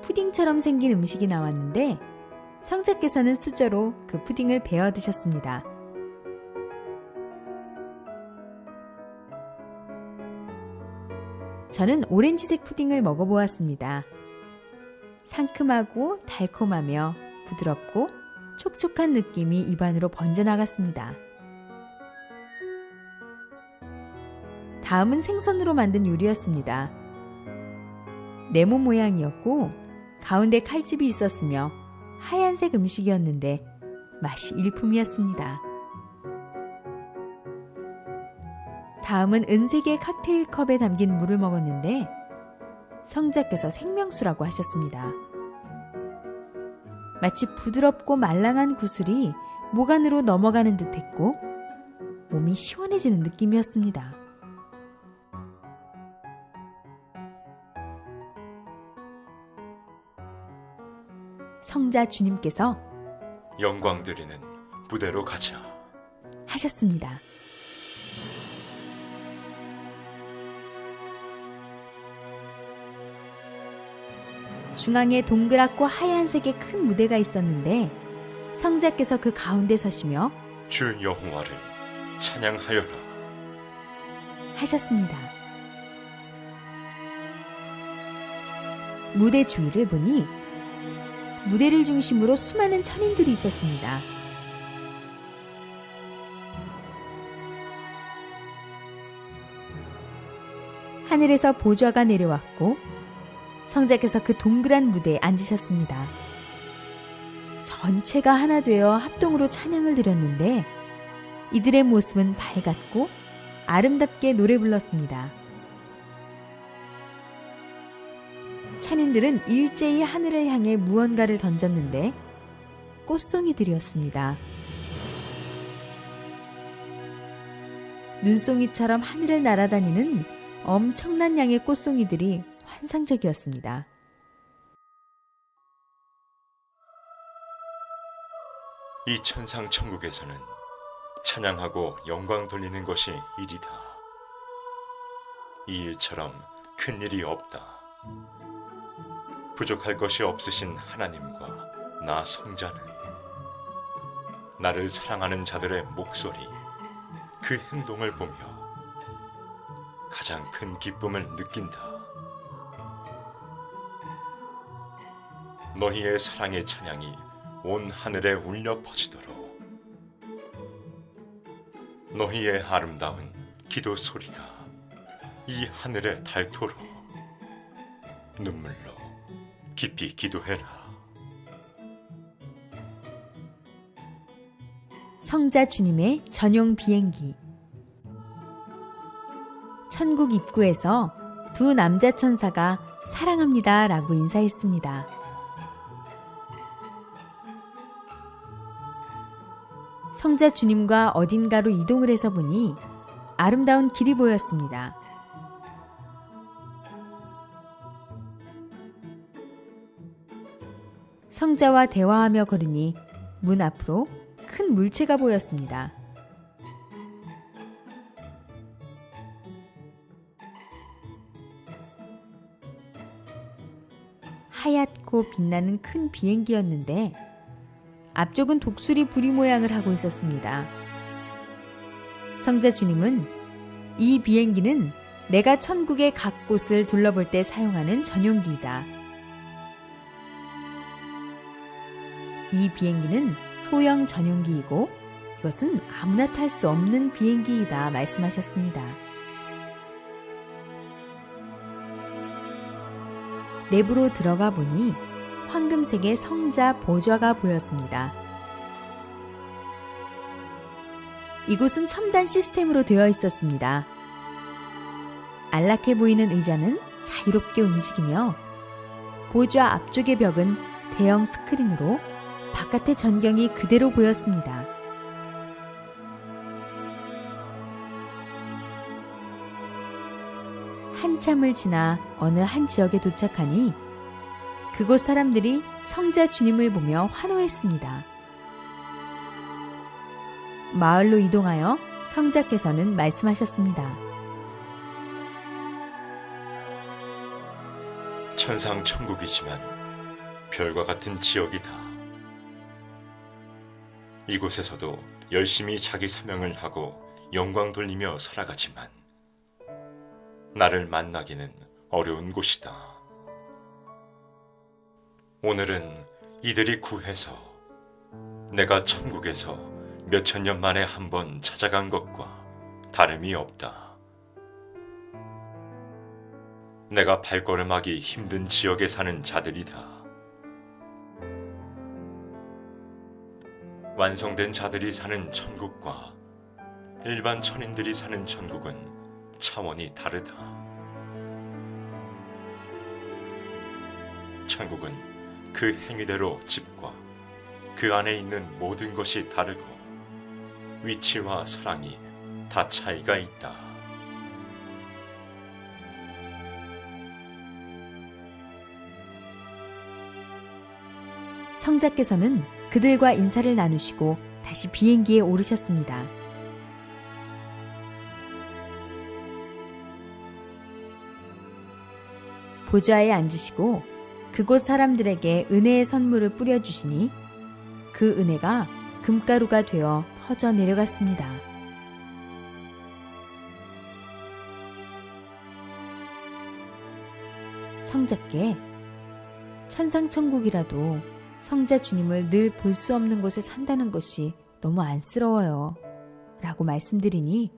푸딩처럼 생긴 음식이 나왔는데 성자께서는 수저로 그 푸딩을 베어 드셨습니다. 저는 오렌지색 푸딩을 먹어보았습니다. 상큼하고 달콤하며 부드럽고 촉촉한 느낌이 입안으로 번져나갔습니다. 다음은 생선으로 만든 요리였습니다. 네모 모양이었고 가운데 칼집이 있었으며 하얀색 음식이었는데 맛이 일품이었습니다. 다음은 은색의 칵테일 컵에 담긴 물을 먹었는데 성자께서 생명수라고 하셨습니다. 마치 부드럽고 말랑한 구슬이 목 안으로 넘어가는 듯했고 몸이 시원해지는 느낌이었습니다. 성자 주님께서 영광 드리는 부대로 가자 하셨습니다. 중앙에 동그랗고 하얀색의 큰 무대가 있었는데 성자께서 그 가운데 서시며 주 여호와를 찬양하여라. 하셨습니다. 무대 주위를 보니 무대를 중심으로 수많은 천인들이 있었습니다. 하늘에서 보좌가 내려왔고 성자께서 그 동그란 무대에 앉으셨습니다. 전체가 하나 되어 합동으로 찬양을 드렸는데 이들의 모습은 밝았고 아름답게 노래 불렀습니다. 천인들은 일제히 하늘을 향해 무언가를 던졌는데 꽃송이들이었습니다. 눈송이처럼 하늘을 날아다니는 엄청난 양의 꽃송이들이 환상적이었습니다. 이 천상 천국에서는 찬양하고 영광 돌리는 것이 일이다. 이 일처럼 큰 일이 없다. 부족할 것이 없으신 하나님과 나 성자는 나를 사랑하는 자들의 목소리, 그 행동을 보며 가장 큰 기쁨을 느낀다. 너희의 사랑의 찬양이 온 하늘에 울려 퍼지도록 너희의 아름다운 기도 소리가 이 하늘에 닳도록 눈물로 깊이 기도해라. 성자 주님의 전용 비행기. 천국 입구에서 두 남자 천사가 사랑합니다 라고 인사했습니다. 성자 주님과 어딘가로 이동을 해서 보니 아름다운 길이 보였습니다. 성자와 대화하며 걸으니 문 앞으로 큰 물체가 보였습니다. 하얗고 빛나는 큰 비행기였는데 앞쪽은 독수리 부리 모양을 하고 있었습니다. 성자 주님은 이 비행기는 내가 천국의 각 곳을 둘러볼 때 사용하는 전용기이다. 이 비행기는 소형 전용기이고 이것은 아무나 탈 수 없는 비행기이다 말씀하셨습니다. 내부로 들어가 보니 황금색의 성자 보좌가 보였습니다. 이곳은 첨단 시스템으로 되어 있었습니다. 안락해 보이는 의자는 자유롭게 움직이며 보좌 앞쪽의 벽은 대형 스크린으로 바깥의 전경이 그대로 보였습니다. 한참을 지나 어느 한 지역에 도착하니 그곳 사람들이 성자 주님을 보며 환호했습니다. 마을로 이동하여 성자께서는 말씀하셨습니다. 천상 천국이지만 별과 같은 지역이다. 이곳에서도 열심히 자기 사명을 하고 영광 돌리며 살아가지만 나를 만나기는 어려운 곳이다. 오늘은 이들이 구해서 내가 천국에서 몇천 년 만에 한 번 찾아간 것과 다름이 없다. 내가 발걸음하기 힘든 지역에 사는 자들이다. 완성된 자들이 사는 천국과 일반 천인들이 사는 천국은 차원이 다르다. 천국은 그 행위대로 집과 그 안에 있는 모든 것이 다르고 위치와 사랑이 다 차이가 있다. 성자께서는 그들과 인사를 나누시고 다시 비행기에 오르셨습니다. 보좌에 앉으시고 그곳 사람들에게 은혜의 선물을 뿌려주시니 그 은혜가 금가루가 되어 퍼져 내려갔습니다. 성자께 천상천국이라도 성자 주님을 늘 볼 수 없는 곳에 산다는 것이 너무 안쓰러워요. 라고 말씀드리니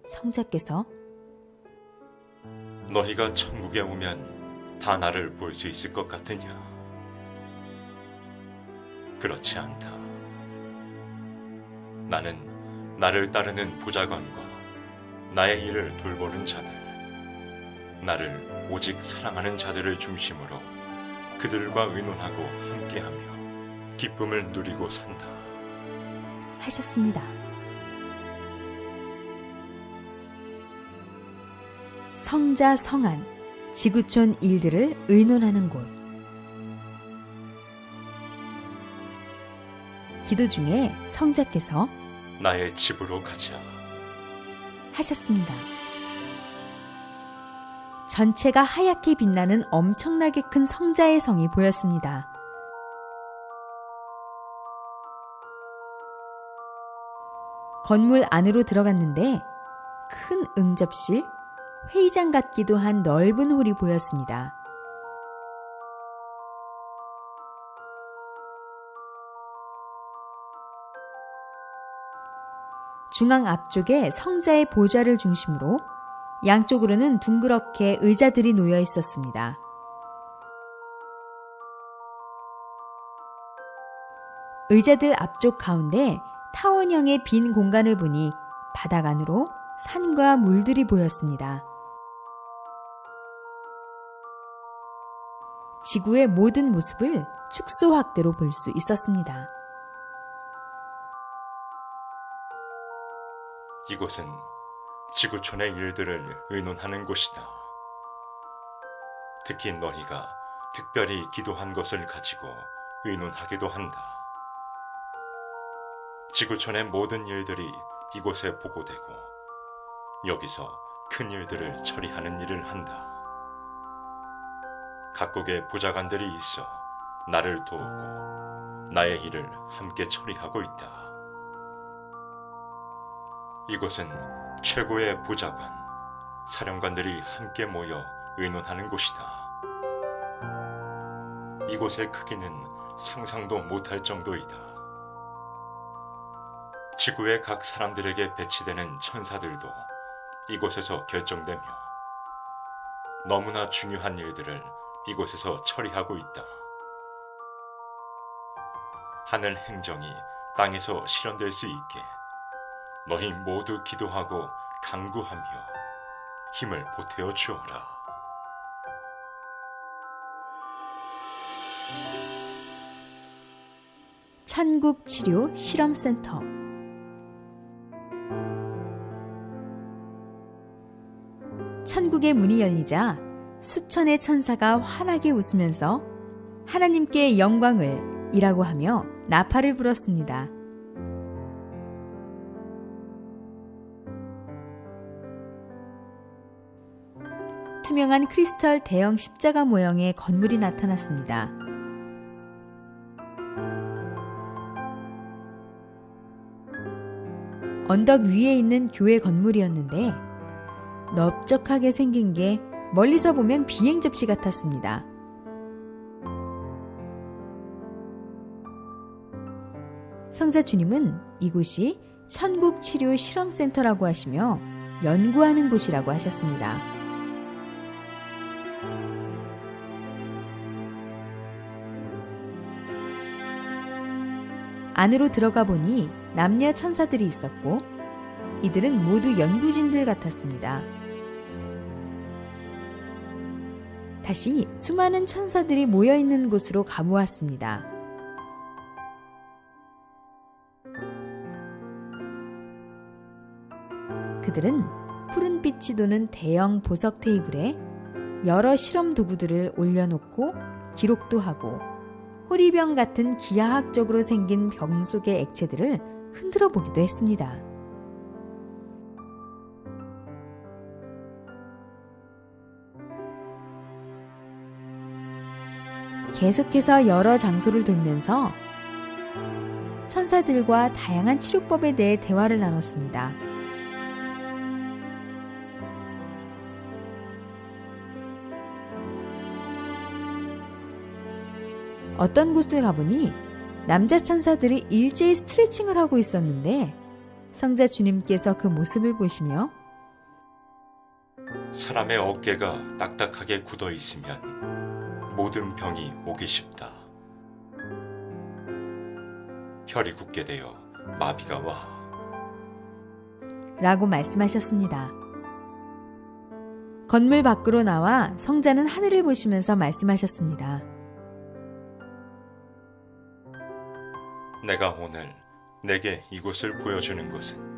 성자께서 너희가 천국에 오면 다 나를 볼 수 있을 것 같으냐? 그렇지 않다. 나는 나를 따르는 보좌관과 나의 일을 돌보는 자들, 나를 오직 사랑하는 자들을 중심으로 그들과 의논하고 함께하며 기쁨을 누리고 산다. 하셨습니다. 성자 성안, 지구촌 일들을 의논하는 곳. 기도 중에 성자께서 나의 집으로 가자. 하셨습니다. 전체가 하얗게 빛나는 엄청나게 큰 성자의 성이 보였습니다. 건물 안으로 들어갔는데 큰 응접실, 회의장 같기도 한 넓은 홀이 보였습니다. 중앙 앞쪽에 성자의 보좌를 중심으로 양쪽으로는 둥그렇게 의자들이 놓여 있었습니다. 의자들 앞쪽 가운데 타원형의 빈 공간을 보니 바닥 안으로 산과 물들이 보였습니다. 지구의 모든 모습을 축소 확대로 볼 수 있었습니다. 이곳은 지구촌의 일들을 의논하는 곳이다. 특히 너희가 특별히 기도한 것을 가지고 의논하기도 한다. 지구촌의 모든 일들이 이곳에 보고되고 여기서 큰 일들을 처리하는 일을 한다. 각국의 보좌관들이 있어 나를 도우고 나의 일을 함께 처리하고 있다. 이곳은 최고의 보좌관, 사령관들이 함께 모여 의논하는 곳이다. 이곳의 크기는 상상도 못할 정도이다. 지구의 각 사람들에게 배치되는 천사들도 이곳에서 결정되며 너무나 중요한 일들을 이곳에서 처리하고 있다. 하늘 행정이 땅에서 실현될 수 있게 너희 모두 기도하고 간구하며 힘을 보태어 주어라. 천국치료 실험센터. 천국의 문이 열리자 수천의 천사가 환하게 웃으면서 하나님께 영광을 이라고 하며 나팔을 불었습니다. 투명한 크리스털 대형 십자가 모형의 건물이 나타났습니다. 언덕 위에 있는 교회 건물이었는데 넓적하게 생긴 게 멀리서 보면 비행 접시 같았습니다. 성자 주님은 이곳이 천국치료 실험센터라고 하시며 연구하는 곳이라고 하셨습니다. 안으로 들어가 보니 남녀 천사들이 있었고 이들은 모두 연구진들 같았습니다. 다시 수많은 천사들이 모여있는 곳으로 가보았습니다. 그들은 푸른빛이 도는 대형 보석 테이블에 여러 실험 도구들을 올려놓고 기록도 하고 호리병 같은 기하학적으로 생긴 병 속의 액체들을 흔들어 보기도 했습니다. 계속해서 여러 장소를 돌면서 천사들과 다양한 치료법에 대해 대화를 나눴습니다. 어떤 곳을 가보니 남자 천사들이 일제히 스트레칭을 하고 있었는데 성자 주님께서 그 모습을 보시며 사람의 어깨가 딱딱하게 굳어 있으면 모든 병이 오기 쉽다. 혈이 굳게 되어 마비가 와. 라고 말씀하셨습니다. 건물 밖으로 나와 성자는 하늘을 보시면서 말씀하셨습니다. 내가 오늘 내게 이곳을 보여주는 것은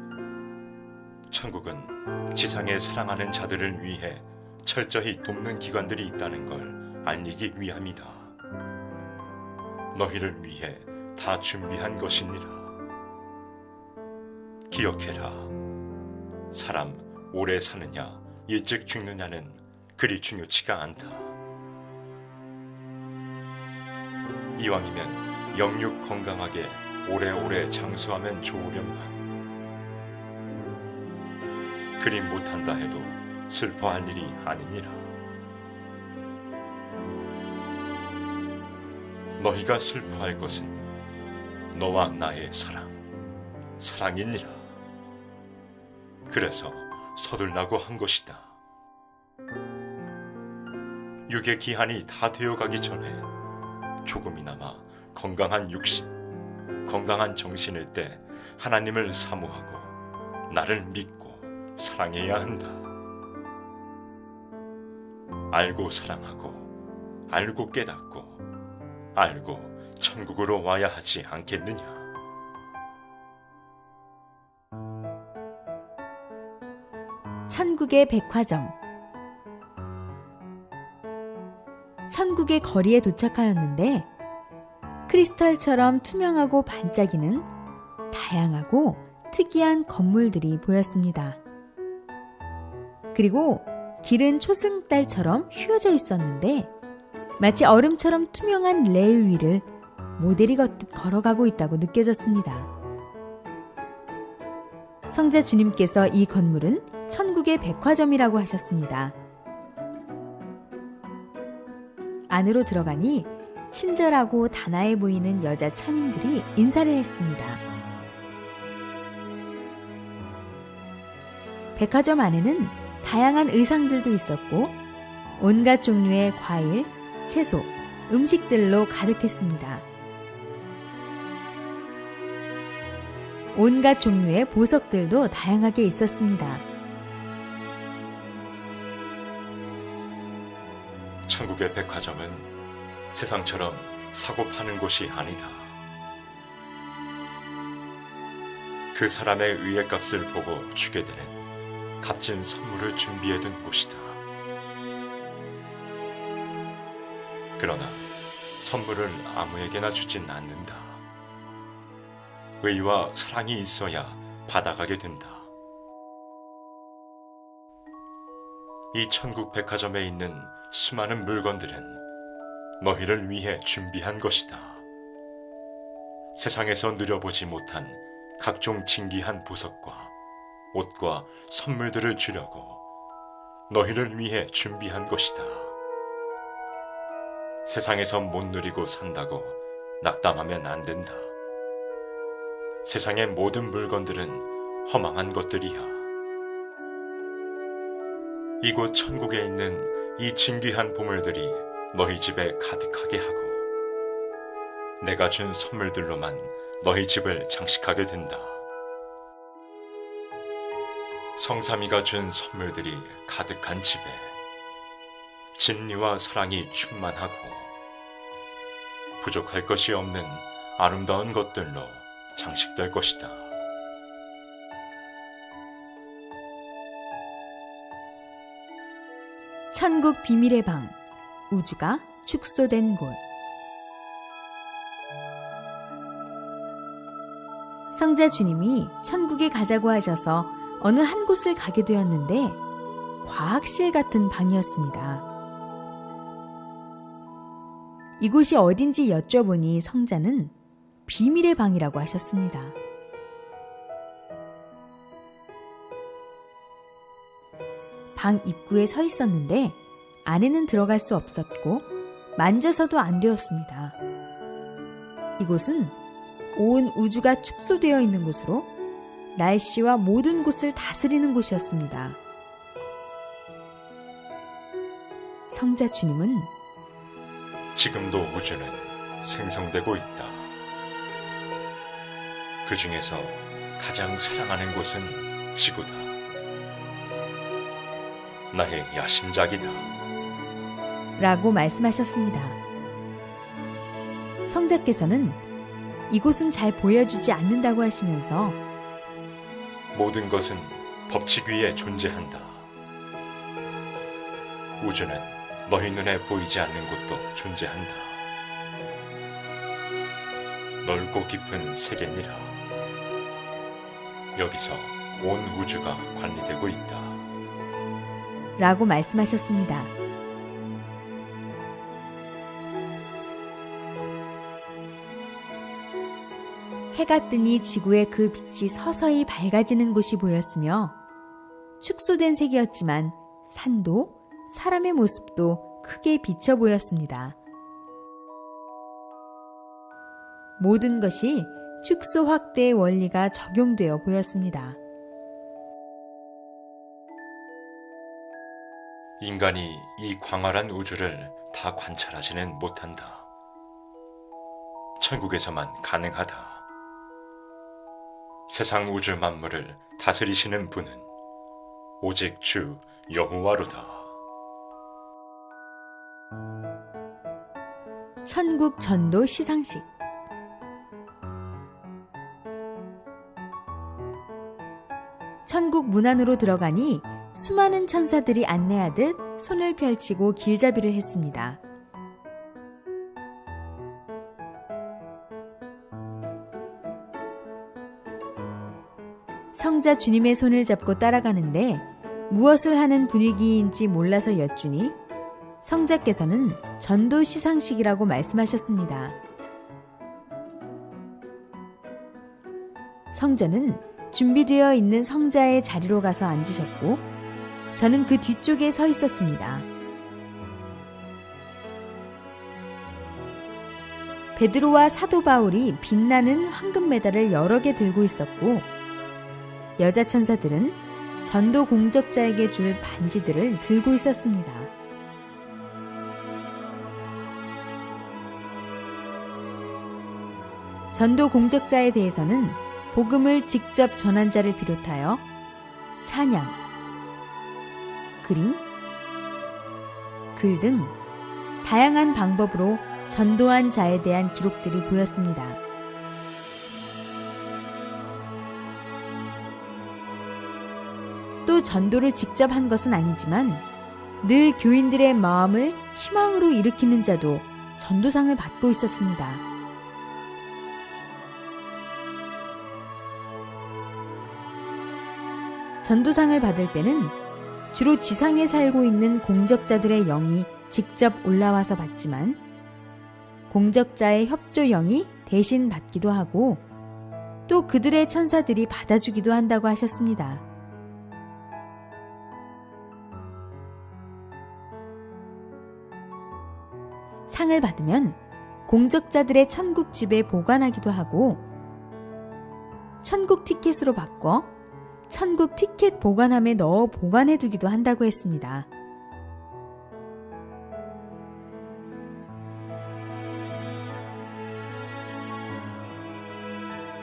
천국은 지상에 사랑하는 자들을 위해 철저히 돕는 기관들이 있다는 걸 알리기 위함이다. 너희를 위해 다 준비한 것이니라. 기억해라. 사람 오래 사느냐 일찍 죽느냐는 그리 중요치가 않다. 이왕이면 영육 건강하게 오래오래 장수하면 좋으련만. 그리 못한다 해도 슬퍼할 일이 아니니라. 너희가 슬퍼할 것은 너와 나의 사랑이니라. 그래서 서둘라고 한 것이다. 육의 기한이 다 되어가기 전에 조금이나마 건강한 육신, 건강한 정신일 때 하나님을 사모하고 나를 믿고 사랑해야 한다. 알고 사랑하고 알고 깨닫고 알고 천국으로 와야 하지 않겠느냐. 천국의 백화점. 천국의 거리에 도착하였는데 크리스탈처럼 투명하고 반짝이는 다양하고 특이한 건물들이 보였습니다. 그리고 길은 초승달처럼 휘어져 있었는데 마치 얼음처럼 투명한 레일 위를 모델이 걷듯 걸어가고 있다고 느껴졌습니다. 성자 주님께서 이 건물은 천국의 백화점이라고 하셨습니다. 안으로 들어가니 친절하고 단아해 보이는 여자 천인들이 인사를 했습니다. 백화점 안에는 다양한 의상들도 있었고 온갖 종류의 과일, 채소, 음식들로 가득했습니다. 온갖 종류의 보석들도 다양하게 있었습니다. 천국의 백화점은 세상처럼 사고 파는 곳이 아니다. 그 사람의 의의 값을 보고 주게 되는 값진 선물을 준비해둔 곳이다. 그러나 선물을 아무에게나 주진 않는다. 의와 사랑이 있어야 받아가게 된다. 이 천국 백화점에 있는 수많은 물건들은 너희를 위해 준비한 것이다. 세상에서 누려보지 못한 각종 진귀한 보석과 옷과 선물들을 주려고 너희를 위해 준비한 것이다. 세상에서 못 누리고 산다고 낙담하면 안 된다. 세상의 모든 물건들은 허망한 것들이야. 이곳 천국에 있는 이 진귀한 보물들이 너희 집에 가득하게 하고 내가 준 선물들로만 너희 집을 장식하게 된다. 성삼위가 준 선물들이 가득한 집에 진리와 사랑이 충만하고 부족할 것이 없는 아름다운 것들로 장식될 것이다. 천국 비밀의 방, 우주가 축소된 곳. 성자 주님이 천국에 가자고 하셔서 어느 한 곳을 가게 되었는데 과학실 같은 방이었습니다. 이곳이 어딘지 여쭤보니 성자는 비밀의 방이라고 하셨습니다. 방 입구에 서 있었는데 안에는 들어갈 수 없었고 만져서도 안 되었습니다. 이곳은 온 우주가 축소되어 있는 곳으로 날씨와 모든 곳을 다스리는 곳이었습니다. 성자 주님은 지금도 우주는 생성되고 있다. 그 중에서 가장 사랑하는 곳은 지구다. 나의 야심작이다. 라고 말씀하셨습니다. 성자께서는 이곳은 잘 보여주지 않는다고 하시면서 모든 것은 법칙 위에 존재한다. 우주는 너희 눈에 보이지 않는 곳도 존재한다. 넓고 깊은 세계니라. 여기서 온 우주가 관리되고 있다. 라고 말씀하셨습니다. 해가 뜨니 지구의 그 빛이 서서히 밝아지는 곳이 보였으며 축소된 색이었지만 산도 사람의 모습도 크게 비쳐 보였습니다. 모든 것이 축소 확대의 원리가 적용되어 보였습니다. 인간이 이 광활한 우주를 다 관찰하지는 못한다. 천국에서만 가능하다. 세상 우주 만물을 다스리시는 분은 오직 주 여호와로다. 천국 전도 시상식. 천국 문 안으로 들어가니 수많은 천사들이 안내하듯 손을 펼치고 길잡이를 했습니다. 성자 주님의 손을 잡고 따라가는데 무엇을 하는 분위기인지 몰라서 여쭈니 성자께서는 전도 시상식이라고 말씀하셨습니다. 성자는 준비되어 있는 성자의 자리로 가서 앉으셨고 저는 그 뒤쪽에 서 있었습니다. 베드로와 사도 바울이 빛나는 황금 메달을 여러 개 들고 있었고 여자 천사들은 전도 공적자에게 줄 반지들을 들고 있었습니다. 전도 공적자에 대해서는 복음을 직접 전한 자를 비롯하여 찬양, 그림, 글 등 다양한 방법으로 전도한 자에 대한 기록들이 보였습니다. 또 전도를 직접 한 것은 아니지만 늘 교인들의 마음을 희망으로 일으키는 자도 전도상을 받고 있었습니다. 전도상을 받을 때는 주로 지상에 살고 있는 공적자들의 영이 직접 올라와서 받지만 공적자의 협조 영이 대신 받기도 하고 또 그들의 천사들이 받아주기도 한다고 하셨습니다. 상을 받으면 공적자들의 천국 집에 보관하기도 하고 천국 티켓으로 바꿔 천국 티켓 보관함에 넣어 보관해두기도 한다고 했습니다.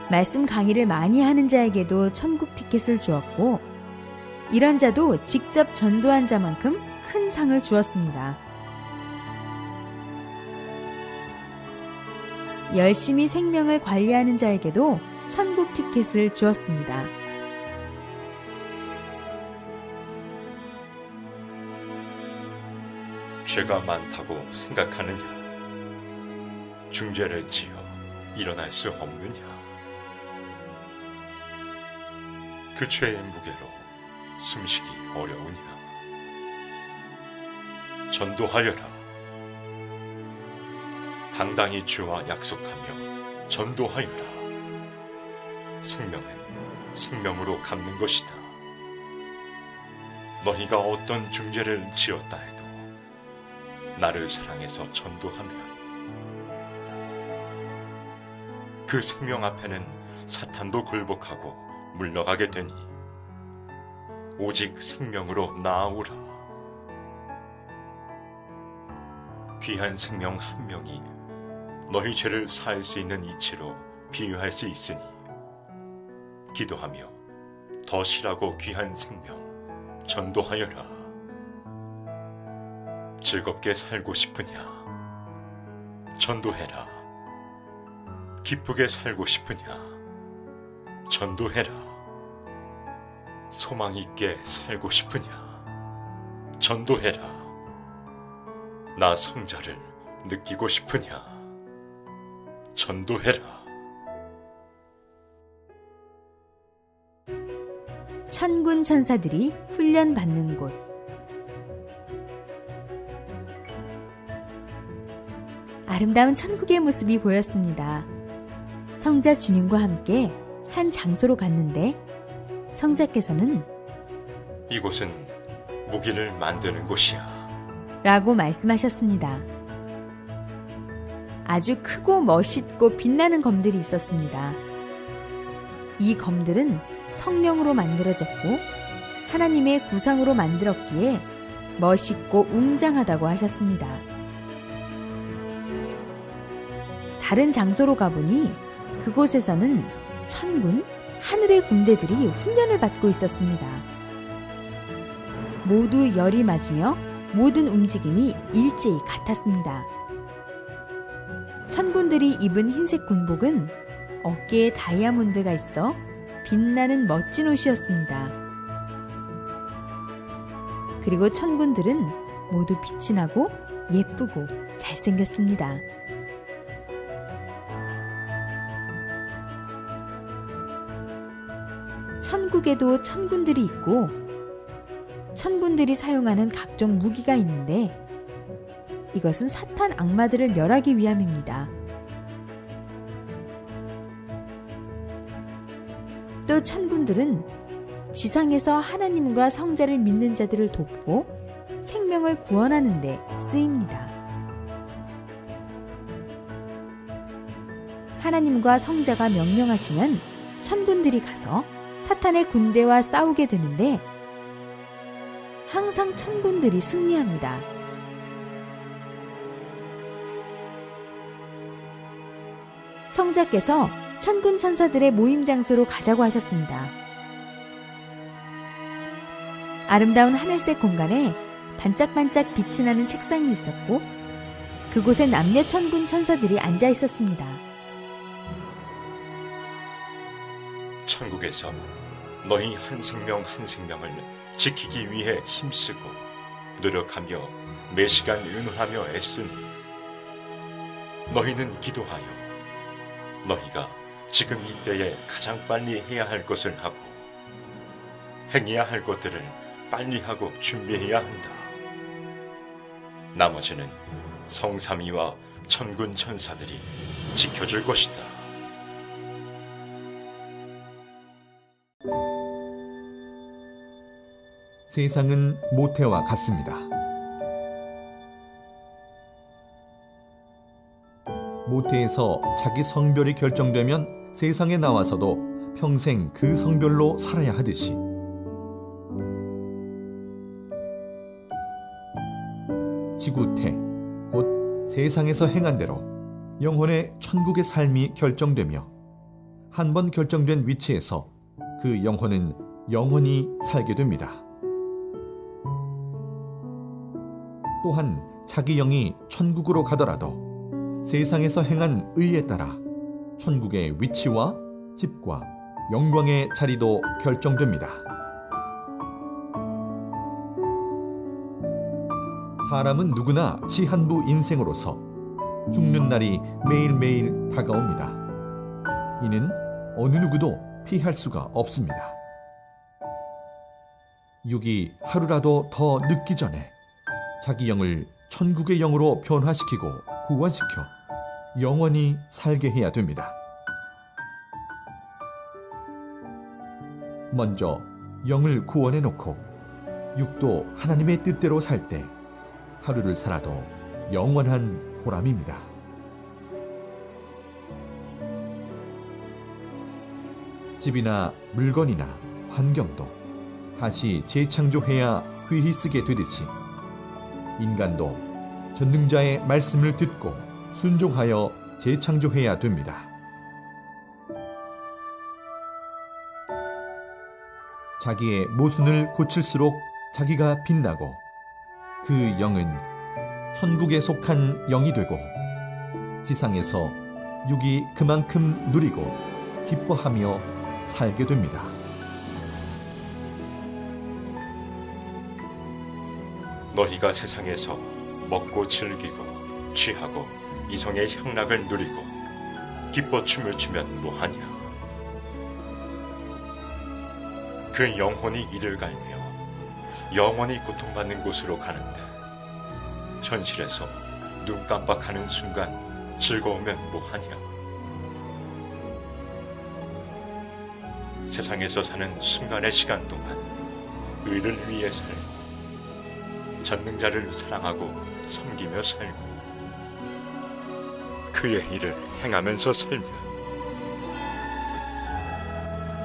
말씀 강의를 많이 하는 자에게도 천국 티켓을 주었고 이런 자도 직접 전도한 자만큼 큰 상을 주었습니다. 열심히 생명을 관리하는 자에게도 천국 티켓을 주었습니다. 죄가 많다고 생각하느냐? 중죄를 지어 일어날 수 없느냐? 그 죄의 무게로 숨쉬기 어려우냐? 전도하여라. 당당히 주와 약속하며 전도하여라. 생명은 생명으로 갚는 것이다. 너희가 어떤 중죄를 지었다 해도 나를 사랑해서 전도하면 그 생명 앞에는 사탄도 굴복하고 물러가게 되니 오직 생명으로 나아오라. 귀한 생명 한 명이 너희 죄를 사할 수 있는 이치로 비유할 수 있으니 기도하며 더 실하고 귀한 생명 전도하여라. 즐겁게 살고 싶으냐? 전도해라. 기쁘게 살고 싶으냐? 전도해라. 소망 있게 살고 싶으냐? 전도해라. 나 성자를 느끼고 싶으냐? 전도해라. 천군 천사들이 훈련받는 곳. 아름다운 천국의 모습이 보였습니다. 성자 주님과 함께 한 장소로 갔는데 성자께서는 이곳은 무기를 만드는 곳이야. 라고 말씀하셨습니다. 아주 크고 멋있고 빛나는 검들이 있었습니다. 이 검들은 성령으로 만들어졌고 하나님의 구상으로 만들었기에 멋있고 웅장하다고 하셨습니다. 다른 장소로 가보니 그곳에서는 천군, 하늘의 군대들이 훈련을 받고 있었습니다. 모두 열이 맞으며 모든 움직임이 일제히 같았습니다. 천군들이 입은 흰색 군복은 어깨에 다이아몬드가 있어 빛나는 멋진 옷이었습니다. 그리고 천군들은 모두 빛이 나고 예쁘고 잘생겼습니다. 천국에도 천군들이 있고 천군들이 사용하는 각종 무기가 있는데 이것은 사탄 악마들을 멸하기 위함입니다. 또 천군들은 지상에서 하나님과 성자를 믿는 자들을 돕고 생명을 구원하는 데 쓰입니다. 하나님과 성자가 명령하시면 천군들이 가서 사탄의 군대와 싸우게 되는데 항상 천군들이 승리합니다. 성자께서 천군 천사들의 모임 장소로 가자고 하셨습니다. 아름다운 하늘색 공간에 반짝반짝 빛이 나는 책상이 있었고 그곳에 남녀 천군 천사들이 앉아 있었습니다. 천국에서 너희 한 생명 한 생명을 지키기 위해 힘쓰고 노력하며 매시간 의논하며 애쓰니 너희는 기도하여 너희가 지금 이때에 가장 빨리 해야 할 것을 하고 행해야 할 것들을 빨리 하고 준비해야 한다. 나머지는 성삼위와 천군 천사들이 지켜줄 것이다. 세상은 모태와 같습니다. 모태에서 자기 성별이 결정되면 세상에 나와서도 평생 그 성별로 살아야 하듯이 지구태, 곧 세상에서 행한 대로 영혼의 천국의 삶이 결정되며 한 번 결정된 위치에서 그 영혼은 영원히 살게 됩니다. 또한 자기 영이 천국으로 가더라도 세상에서 행한 의에 따라 천국의 위치와 집과 영광의 자리도 결정됩니다. 사람은 누구나 시한부 인생으로서 죽는 날이 매일매일 다가옵니다. 이는 어느 누구도 피할 수가 없습니다. 육이 하루라도 더 늦기 전에 자기 영을 천국의 영으로 변화시키고 구원시켜 영원히 살게 해야 됩니다. 먼저 영을 구원해 놓고 육도 하나님의 뜻대로 살 때 하루를 살아도 영원한 보람입니다. 집이나 물건이나 환경도 다시 재창조해야 회의 쓰게 되듯이 인간도 전능자의 말씀을 듣고 순종하여 재창조해야 됩니다. 자기의 모순을 고칠수록 자기가 빛나고 그 영은 천국에 속한 영이 되고 지상에서 육이 그만큼 누리고 기뻐하며 살게 됩니다. 너희가 세상에서 먹고 즐기고 취하고 이성의 향락을 누리고 기뻐 춤을 추면 뭐하냐? 그 영혼이 이를 갈며 영원히 고통받는 곳으로 가는데 현실에서 눈 깜빡하는 순간 즐거우면 뭐하냐? 세상에서 사는 순간의 시간 동안 의를 위해 살고 전능자를 사랑하고 섬기며 살고 그의 일을 행하면서 살면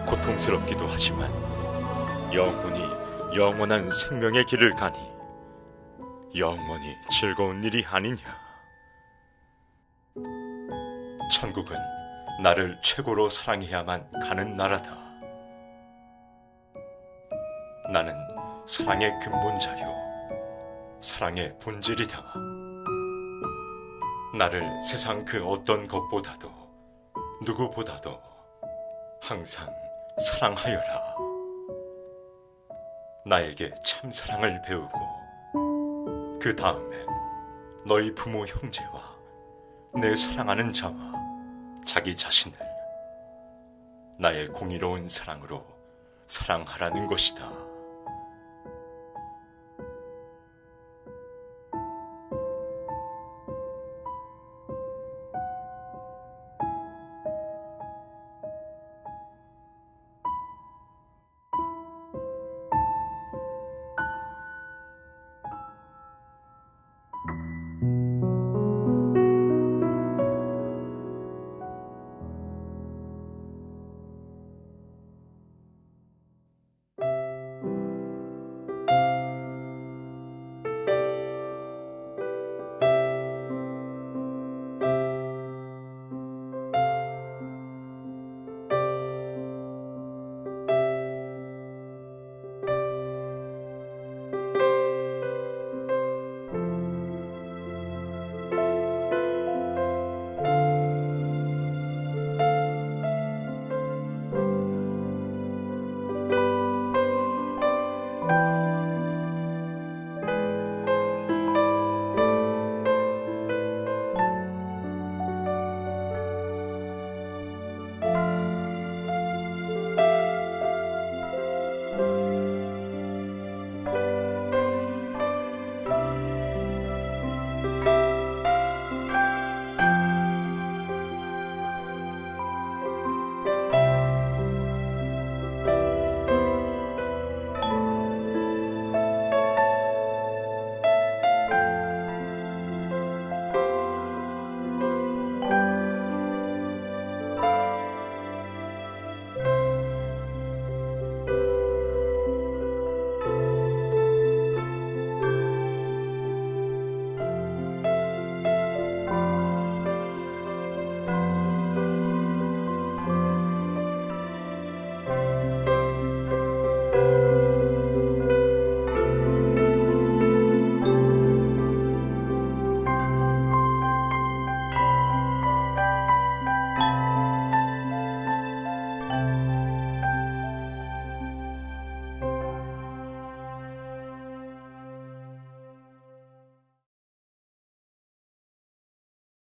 고통스럽기도 하지만 영혼이 영원한 생명의 길을 가니 영원히 즐거운 일이 아니냐. 천국은 나를 최고로 사랑해야만 가는 나라다. 나는 사랑의 근본자요 사랑의 본질이다. 나를 세상 그 어떤 것보다도 누구보다도 항상 사랑하여라. 나에게 참 사랑을 배우고 그 다음엔 너희 부모 형제와 내 사랑하는 자와 자기 자신을 나의 공의로운 사랑으로 사랑하라는 것이다.